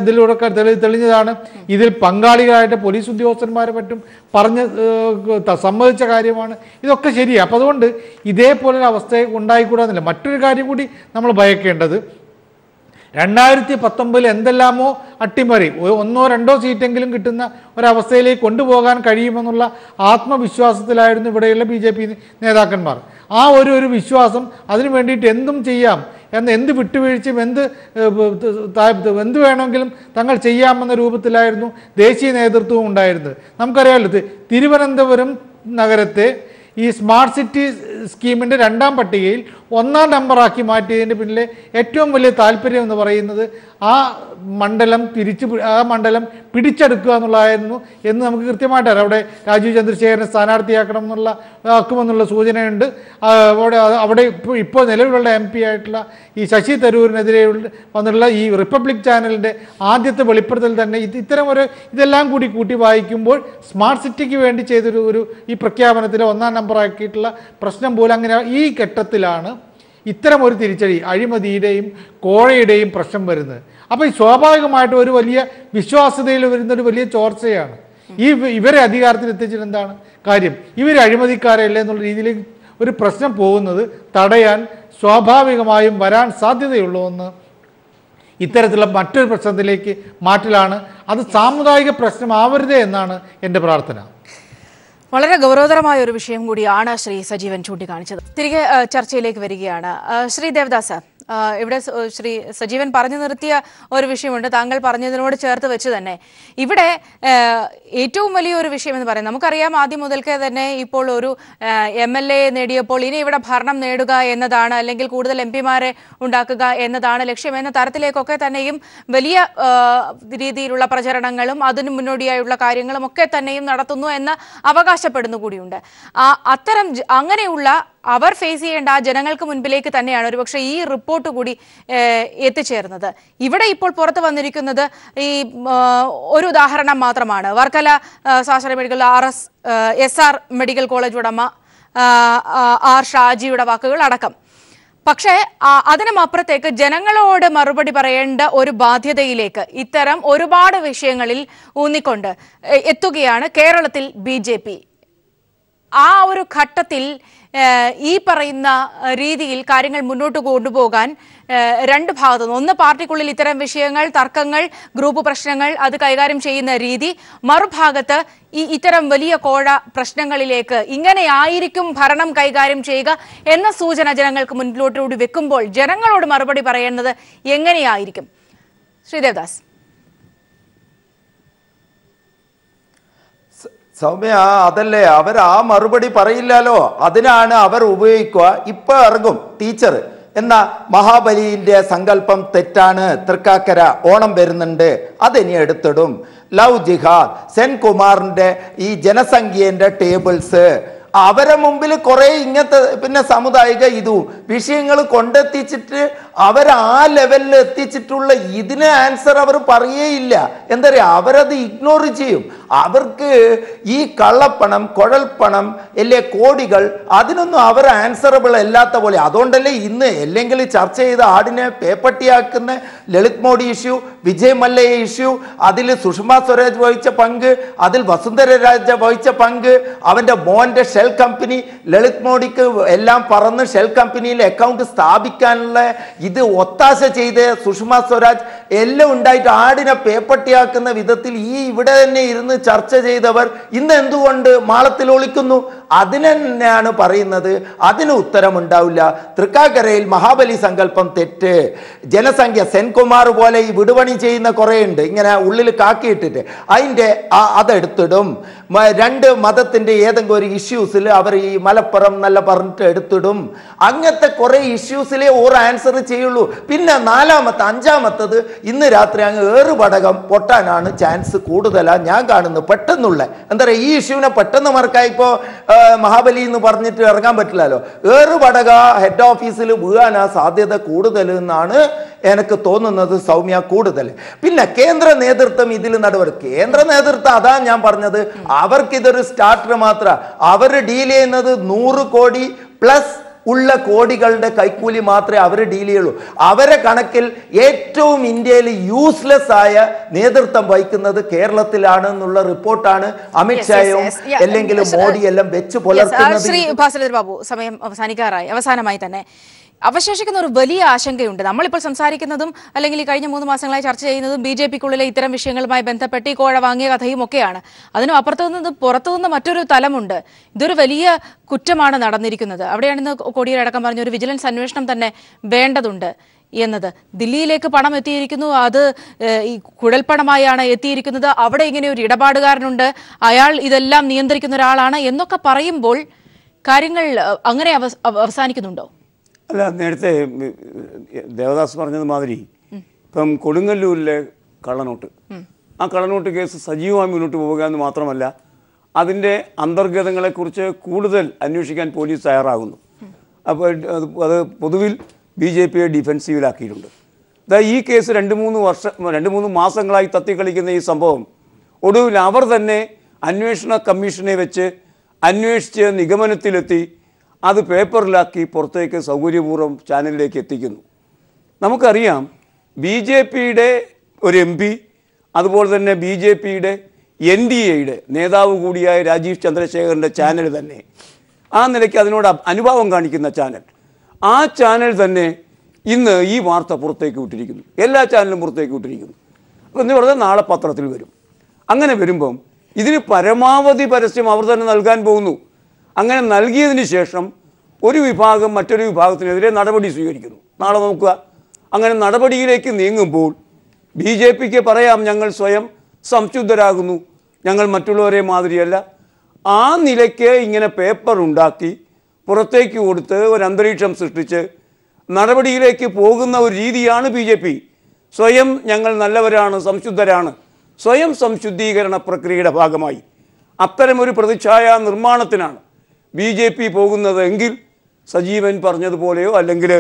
Speaker 3: ഇതിലൂടെ തെളിഞ്ഞതാണ്. ഇതിൽ പങ്കാളികളായിട്ട് പോലീസ് ഉദ്യോഗസ്ഥന്മാരെ പറ്റും സമ്മതിച്ച കാര്യമാണ്. ഇതൊക്കെ ശരിയാണ്. അപ്പം അതുകൊണ്ട് ഇതേപോലൊരു അവസ്ഥ ഉണ്ടായിക്കൂടാന്നില്ല. മറ്റൊരു കാര്യം കൂടി നമ്മൾ ഭയക്കേണ്ടത് 2019 എന്തെല്ലാമോ അട്ടിമറി 1-2 സീറ്റെങ്കിലും കിട്ടുന്ന ഒരവസ്ഥയിലേക്ക് കൊണ്ടുപോകാൻ കഴിയുമെന്നുള്ള ആത്മവിശ്വാസത്തിലായിരുന്നു ഇവിടെയുള്ള BJP നേതാക്കന്മാർ. ആ ഒരു വിശ്വാസം അതിനു വേണ്ടിയിട്ട് എന്തും ചെയ്യാം എന്ത് വിട്ടുവീഴ്ചയും എന്ത് വേണമെങ്കിലും തങ്ങൾ ചെയ്യാമെന്ന രൂപത്തിലായിരുന്നു ദേശീയ നേതൃത്വവും ഉണ്ടായിരുന്നത്. നമുക്കറിയാമല്ലോ, തിരുവനന്തപുരം നഗരത്തെ ഈ സ്മാർട്ട് സിറ്റി സ്കീമിൻ്റെ 2ാം പട്ടികയിൽ 1ാം നമ്പറാക്കി മാറ്റിയതിൻ്റെ പിന്നിലെ ഏറ്റവും വലിയ താല്പര്യം എന്ന് പറയുന്നത് ആ മണ്ഡലം പിടിച്ചെടുക്കുക എന്നുള്ളതായിരുന്നു എന്ന് നമുക്ക് കൃത്യമായിട്ട് അറിയാം. അവിടെ രാജീവ് ചന്ദ്രശേഖരനെ സ്ഥാനാർത്ഥിയാക്കുമെന്നുള്ള സൂചനയുണ്ട്. അവിടെ ഇപ്പോൾ നിലവിലുള്ള MP ആയിട്ടുള്ള ഈ ശശി തരൂരിനെതിരെ വന്നിട്ടുള്ള ഈ റിപ്പബ്ലിക് ചാനലിൻ്റെ ആദ്യത്തെ വെളിപ്പെടുത്തൽ തന്നെ ഇതെല്ലാം കൂട്ടി വായിക്കുമ്പോൾ സ്മാർട്ട് സിറ്റിക്ക് വേണ്ടി ചെയ്തൊരു ഈ പ്രഖ്യാപനത്തിൽ 1ാം നമ്പറാക്കിയിട്ടുള്ള പ്രശ്നം പോലും അങ്ങനെ ഈ ഘട്ടത്തിലാണ് ഇത്തരമൊരു തിരിച്ചടി അഴിമതിയുടെയും കോഴയുടെയും പ്രശ്നം വരുന്നത്. അപ്പോൾ ഈ സ്വാഭാവികമായിട്ടും ഒരു വലിയ വിശ്വാസ്യതയിൽ വരുന്നൊരു വലിയ ചോർച്ചയാണ്. ഇവരെ അധികാരത്തിൽ എത്തിച്ചിട്ട് എന്താണ് കാര്യം? ഇവർ അഴിമതിക്കാരല്ലേ എന്നുള്ള രീതിയിലേക്ക് ഒരു പ്രശ്നം പോകുന്നത് തടയാൻ സ്വാഭാവികമായും വരാൻ സാധ്യതയുള്ളതെന്ന് ഇത്തരത്തിലുള്ള മറ്റൊരു പ്രശ്നത്തിലേക്ക് മാറ്റലാണ്. അത് സാമുദായിക പ്രശ്നമാവരുതേ എന്നാണ് എൻ്റെ പ്രാർത്ഥന.
Speaker 1: വളരെ ഗൗരവതരമായ ഒരു വിഷയം കൂടിയാണ് ശ്രീ സജീവൻ ചൂണ്ടിക്കാണിച്ചത്. തിരികെ ചർച്ചയിലേക്ക് വരികയാണ്. ശ്രീ ദേവദാസ്, ഇവിടെ ശ്രീ സജീവൻ പറഞ്ഞു നിർത്തിയ ഒരു വിഷയമുണ്ട്, താങ്കൾ പറഞ്ഞതിനോട് ചേർത്ത് വെച്ച് തന്നെ. ഇവിടെ ഏറ്റവും വലിയൊരു വിഷയം എന്ന് പറയുന്നത്, നമുക്കറിയാം ആദ്യം മുതൽക്കേ തന്നെ ഇപ്പോൾ ഒരു MLA നേടിയപ്പോൾ ഇനി ഇവിടെ ഭരണം നേടുക എന്നതാണ്, അല്ലെങ്കിൽ കൂടുതൽ MP-മാരെ ഉണ്ടാക്കുക എന്നതാണ് ലക്ഷ്യം എന്ന തരത്തിലേക്കൊക്കെ തന്നെയും വലിയ രീതിയിലുള്ള പ്രചരണങ്ങളും അതിന് മുന്നോടിയായുള്ള കാര്യങ്ങളും ഒക്കെ തന്നെയും നടത്തുന്നു എന്ന് അവകാശപ്പെടുന്നു കൂടിയുണ്ട്. അത്തരം അങ്ങനെയുള്ള അവർ ഫേസ് ചെയ്യേണ്ട ആ ജനങ്ങൾക്ക് മുൻപിലേക്ക് തന്നെയാണ് ഒരുപക്ഷെ ഈ റിപ്പോർട്ട് കൂടി എത്തിച്ചേർന്നത്. ഇവിടെ ഇപ്പോൾ പുറത്തു വന്നിരിക്കുന്നത് ഈ ഒരു ഉദാഹരണം മാത്രമാണ്. വർക്കല സ്വാശ്രയ മെഡിക്കൽ SR മെഡിക്കൽ കോളേജ് ഉടമ R ഷാജിയുടെ വാക്കുകൾ അടക്കം. പക്ഷേ അതിനും അപ്പുറത്തേക്ക് ജനങ്ങളോട് മറുപടി പറയേണ്ട ഒരു ബാധ്യതയിലേക്ക് ഇത്തരം ഒരുപാട് വിഷയങ്ങളിൽ ഊന്നിക്കൊണ്ട് എത്തുകയാണ് കേരളത്തിൽ BJP. ആ ഒരു ഘട്ടത്തിൽ ഈ പറയുന്ന രീതിയിൽ കാര്യങ്ങൾ മുന്നോട്ട് കൊണ്ടുപോകാൻ രണ്ട് ഭാഗത്തുനിന്ന്, ഒന്ന് പാർട്ടിക്കുള്ളിൽ ഇത്തരം വിഷയങ്ങൾ, തർക്കങ്ങൾ, ഗ്രൂപ്പ് പ്രശ്നങ്ങൾ അത് കൈകാര്യം ചെയ്യുന്ന രീതി, മറുഭാഗത്ത് ഇത്തരം വലിയ കോഴ പ്രശ്നങ്ങളിലേക്ക് ഇങ്ങനെയായിരിക്കും ഭരണം കൈകാര്യം ചെയ്യുക എന്ന സൂചന ജനങ്ങൾക്ക് മുന്നിലോട്ടുകൂടി വെക്കുമ്പോൾ ജനങ്ങളോട് മറുപടി പറയുന്നത് എങ്ങനെയായിരിക്കും? ശ്രീ ദേവദാസ്.
Speaker 4: സൗമ്യ, അതല്ലേ അവർ ആ മറുപടി പറയില്ലല്ലോ, അതിനാണ് അവർ ഉപയോഗിക്കുക. ഇപ്പൊ ഇറങ്ങും ടീച്ചർ എന്നാ മഹാബലിന്റെ സങ്കല്പം തെറ്റാണ്, തൃക്കാക്കര ഓണം വരുന്നുണ്ട്, അതിനി എടുത്തിടും. ലവ് ജിഹാദ്, സെൻകുമാറിന്റെ ഈ ജനസംഖ്യന്റെ ടേബിൾസ്, അവരെ മുമ്പിൽ കുറെ ഇങ്ങനത്തെ പിന്നെ സാമുദായിക വിഷയങ്ങൾ കൊണ്ടെത്തിച്ചിട്ട് അവർ ആ ലെവലിൽ എത്തിച്ചിട്ടുള്ള ഇതിന് ആൻസർ അവർ പറയേയില്ല. എന്താ പറയുക, അവരത് ഇഗ്നോർ ചെയ്യും. അവർക്ക് ഈ കള്ളപ്പണം, കുഴൽപ്പണം അല്ലേ കോടികൾ, അതിനൊന്നും അവർ ആൻസറബിൾ അല്ലാത്ത പോലെ. അതുകൊണ്ടല്ലേ ഇന്ന് അല്ലെങ്കിൽ ചർച്ച ചെയ്ത ആടിനെ പേപ്പട്ടിയാക്കുന്ന ലളിത് മോഡി ഇഷ്യൂ, വിജയ് മല്ലയ ഇഷ്യൂ, അതിൽ സുഷമ സ്വരാജ് വഹിച്ച പങ്ക്, അതിൽ വസുന്ധര രാജ വഹിച്ച പങ്ക്, അവന്റെ മോന്റെ ഷെൽ കമ്പനി, ലളിത് മോഡിക്ക് എല്ലാം പറന്ന് ഷെൽ കമ്പനിയിൽ അക്കൗണ്ട് സ്ഥാപിക്കാനുള്ള ഇത് ഒത്താശ ചെയ്ത് സുഷമ സ്വരാജ് എല്ലാം ഉണ്ടായിട്ട് ആടിനെ പേപ്പട്ടിയാക്കുന്ന വിധത്തിൽ ഈ ഇവിടെ തന്നെ ഇരുന്ന് ചർച്ച ചെയ്തവർ ഇന്ന് എന്തുകൊണ്ട് മാളത്തിൽ ഒളിക്കുന്നു? അതിന് തന്നെയാണ് പറയുന്നത്, അതിന് ഉത്തരമുണ്ടാവില്ല. തൃക്കാക്കരയിൽ മഹാബലി സങ്കല്പം തെറ്റ്. ജനസംഖ്യ സെൻകുമാർ പോലെ ഈ വിടുപണി ചെയ്യുന്ന കുറെ ഉണ്ട്, ഇങ്ങനെ ഉള്ളിൽ കാക്കിയിട്ടിട്ട് അതിൻ്റെ അതെടുത്തിടും. രണ്ട് മതത്തിന്റെ ഏതെങ്കിലും ഒരു ഇഷ്യൂസിൽ അവർ ഈ മലപ്പുറം നല്ല പറഞ്ഞിട്ട് എടുത്തിടും. അങ്ങനത്തെ കുറെ ഇഷ്യൂസിലെ ഒരു ആൻസർ ചെയ്യുള്ളൂ. പിന്നെ നാലാമത്തെ അഞ്ചാമത്തത് ഇന്ന് രാത്രി അങ്ങ് ഏറുപടകം പൊട്ടാനാണ് ചാൻസ് കൂടുതലാണ് ഞാൻ കാണുന്നത്. പെട്ടെന്നുള്ള എന്താ പറയുക, ഈ ഇഷ്യൂവിനെ പെട്ടെന്ന് മറക്കാൻ ഇപ്പോ മഹാബലി എന്ന് പറഞ്ഞിട്ട് ഇറങ്ങാൻ പറ്റില്ലല്ലോ. ഏറുപടക ഹെഡ് ഓഫീസിൽ വീഴാനാ സാധ്യത കൂടുതൽ എന്നാണ് എനിക്ക് തോന്നുന്നത് സൗമ്യ. കൂടുതൽ പിന്നെ കേന്ദ്ര നേതൃത്വം ഇതിൽ കേന്ദ്ര നേതൃത്വം അതാ ഞാൻ പറഞ്ഞത്, അവർക്ക് ഇതൊരു സ്റ്റാർട്ടർ മാത്രം. അവർ ഡീൽ ചെയ്യുന്നത് 100 കോടി പ്ലസ് ഉള്ള കോടികളുടെ കൈക്കൂലി മാത്രമേ അവർ ഡീൽ ചെയ്യുള്ളൂ. അവരെ കണക്കിൽ ഏറ്റവും ഇന്ത്യയിൽ യൂസ്ലെസ് ആയ നേതൃത്വം വഹിക്കുന്നത് കേരളത്തിലാണ് എന്നുള്ള റിപ്പോർട്ടാണ് അമിത്ഷായും അല്ലെങ്കിൽ മോഡി എല്ലാം വെച്ച് പുലർത്തുന്നത്.
Speaker 1: ശ്രീ ഭാസ്കരൻ ബാബു, സമയം അവസാനിക്കാറായി. അവസാനമായി തന്നെ അവശേഷിക്കുന്ന ഒരു വലിയ ആശങ്കയുണ്ട്. നമ്മളിപ്പോൾ സംസാരിക്കുന്നതും അല്ലെങ്കിൽ ഈ കഴിഞ്ഞ 3 മാസങ്ങളായി ചർച്ച ചെയ്യുന്നതും BJP-ക്കുള്ളിലെ ഇത്തരം വിഷയങ്ങളുമായി ബന്ധപ്പെട്ട് ഈ കോഴ വാങ്ങിയ കഥയും ഒക്കെയാണ്. അതിനും അപ്പുറത്തുനിന്ന് പുറത്തുനിന്ന് മറ്റൊരു തലമുണ്ട്. ഇതൊരു വലിയ കുറ്റമാണ് നടന്നിരിക്കുന്നത്. അവിടെയാണെന്ന് കോടിയേരടക്കം പറഞ്ഞ ഒരു വിജിലൻസ് അന്വേഷണം തന്നെ വേണ്ടതുണ്ട് എന്നത്. ദില്ലിയിലേക്ക് പണം എത്തിയിരിക്കുന്നു, അത് ഈ കുഴൽപ്പണമായാണ് എത്തിയിരിക്കുന്നത്, അവിടെ ഇങ്ങനെ ഒരു ഇടപാടുകാരനുണ്ട്, അയാൾ ഇതെല്ലാം നിയന്ത്രിക്കുന്ന ഒരാളാണ് എന്നൊക്കെ പറയുമ്പോൾ കാര്യങ്ങൾ അങ്ങനെ അവസാനിക്കുന്നുണ്ടോ?
Speaker 2: അല്ല, നേരത്തെ ദേവദാസ് പറഞ്ഞത് മാതിരി ഇപ്പം കൊടുങ്ങല്ലൂരിലെ കള്ളനോട്ട്, ആ കള്ളനോട്ട് കേസ് സജീവമായി മുന്നോട്ട് പോവുക എന്ന് മാത്രമല്ല അതിൻ്റെ അന്തർഗതങ്ങളെക്കുറിച്ച് കൂടുതൽ അന്വേഷിക്കാൻ പോലീസ് തയ്യാറാകുന്നു. അപ്പോൾ അത് പൊതുവിൽ BJPയെ ഡിഫെൻസീവിലാക്കിയിട്ടുണ്ട്. ഈ കേസ് 2-3 മാസങ്ങളായി തത്തിക്കളിക്കുന്ന ഈ സംഭവം ഒടുവിൽ അവർ തന്നെ അന്വേഷണ കമ്മീഷനെ വെച്ച് അന്വേഷിച്ച് നിഗമനത്തിലെത്തി അത് പേപ്പറിലാക്കി പുറത്തേക്ക് സൗകര്യപൂർവ്വം ചാനലിലേക്ക് എത്തിക്കുന്നു. നമുക്കറിയാം BJPയുടെ ഒരു MP, അതുപോലെ തന്നെ BJPയുടെ NDAയുടെ നേതാവ് കൂടിയായ രാജീവ് ചന്ദ്രശേഖറിൻ്റെ ചാനൽ തന്നെ, ആ നിലയ്ക്ക് അതിനോട് അനുഭാവം കാണിക്കുന്ന ചാനൽ, ആ ചാനൽ തന്നെ ഇന്ന് ഈ വാർത്ത പുറത്തേക്ക് വിട്ടിരിക്കുന്നു. എല്ലാ ചാനലും പുറത്തേക്ക് വിട്ടിരിക്കുന്നു. അപ്പോൾ എന്ന് പറഞ്ഞാൽ നാളെ പത്രത്തിൽ വരും. അങ്ങനെ വരുമ്പം ഇതിന് പരമാവധി പരസ്യം അവർ തന്നെ നൽകാൻ പോകുന്നു. അങ്ങനെ നൽകിയതിന് ശേഷം ഒരു വിഭാഗം മറ്റൊരു വിഭാഗത്തിനെതിരെ നടപടി സ്വീകരിക്കുന്നു. നാളെ നോക്കുക. അങ്ങനെ നടപടിയിലേക്ക് നീങ്ങുമ്പോൾ BJPക്ക് പറയാം, ഞങ്ങൾ സ്വയം സംശുദ്ധരാകുന്നു, ഞങ്ങൾ മറ്റുള്ളവരെ മാതിരിയല്ല. ആ നിലയ്ക്ക് ഇങ്ങനെ പേപ്പർ ഉണ്ടാക്കി പുറത്തേക്ക് കൊടുത്ത് ഒരു അന്തരീക്ഷം സൃഷ്ടിച്ച് നടപടിയിലേക്ക് പോകുന്ന ഒരു രീതിയാണ് BJP. സ്വയം ഞങ്ങൾ നല്ലവരാണ്, സംശുദ്ധരാണ്, സ്വയം സംശുദ്ധീകരണ പ്രക്രിയയുടെ ഭാഗമായി അത്തരമൊരു പ്രതിച്ഛായ നിർമ്മാണത്തിനാണ് BJP പോകുന്നത് എങ്കിൽ സജീവൻ പറഞ്ഞതുപോലെയോ അല്ലെങ്കിൽ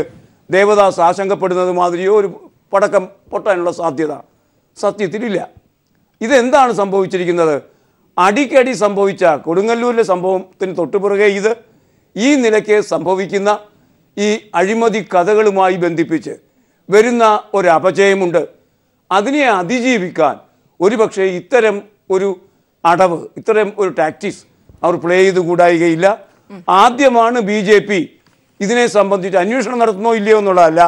Speaker 2: ദേവദാസ് ആശങ്കപ്പെടുന്നത് മാതിരിയോ ഒരു പടക്കം പൊട്ടാനുള്ള സാധ്യത സത്യത്തിലില്ല. ഇതെന്താണ് സംഭവിച്ചിരിക്കുന്നത്? അടിക്കടി സംഭവിച്ച കൊടുങ്ങല്ലൂരിലെ സംഭവത്തിന് തൊട്ടുപിറകെ ഈ നിലയ്ക്ക് സംഭവിക്കുന്ന ഈ അഴിമതി കഥകളുമായി ബന്ധിപ്പിച്ച് വരുന്ന ഒരു അപജയമുണ്ട്. അതിനെ അതിജീവിക്കാൻ ഒരുപക്ഷെ ഇത്തരം ഒരു അടവ്, ഇത്തരം ഒരു ടാക്ടിക്സ് അവർ പ്ലേ ചെയ്ത് കൂടായികയില്ല. ആദ്യമാണ് BJP ഇതിനെ സംബന്ധിച്ച് അന്വേഷണം നടത്തുന്നോ ഇല്ലയോ എന്നുള്ളതല്ല,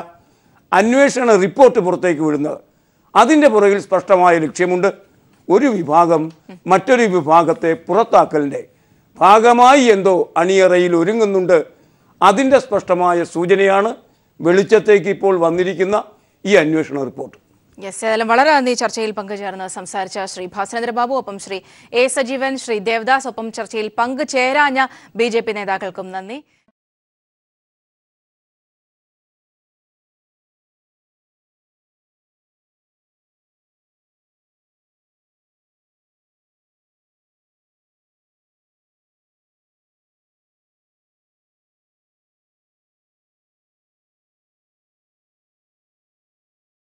Speaker 2: അന്വേഷണ റിപ്പോർട്ട് പുറത്തേക്ക് വിടുന്നത്. അതിൻ്റെ പുറകിൽ സ്പഷ്ടമായ ലക്ഷ്യമുണ്ട്. ഒരു വിഭാഗം മറ്റൊരു വിഭാഗത്തെ പുറത്താക്കലിൻ്റെ ഭാഗമായി എന്തോ അണിയറയിൽ ഒരുങ്ങുന്നുണ്ട്. അതിൻ്റെ സ്പഷ്ടമായ സൂചനയാണ് വെളിച്ചത്തേക്ക് ഇപ്പോൾ വന്നിരിക്കുന്ന ഈ അന്വേഷണ റിപ്പോർട്ട്.
Speaker 1: ഏതായാലും വളരെ നന്ദി ചർച്ചയിൽ പങ്കുചേർന്ന് സംസാരിച്ച ശ്രീ ഭാസ്കരേന്ദ്രബാബു, ഒപ്പം ശ്രീ A. സജീവൻ, ശ്രീ ദേവദാസ്, ഒപ്പം ചർച്ചയിൽ പങ്കുചേരാഞ്ഞ BJP നേതാക്കൾക്കും നന്ദി.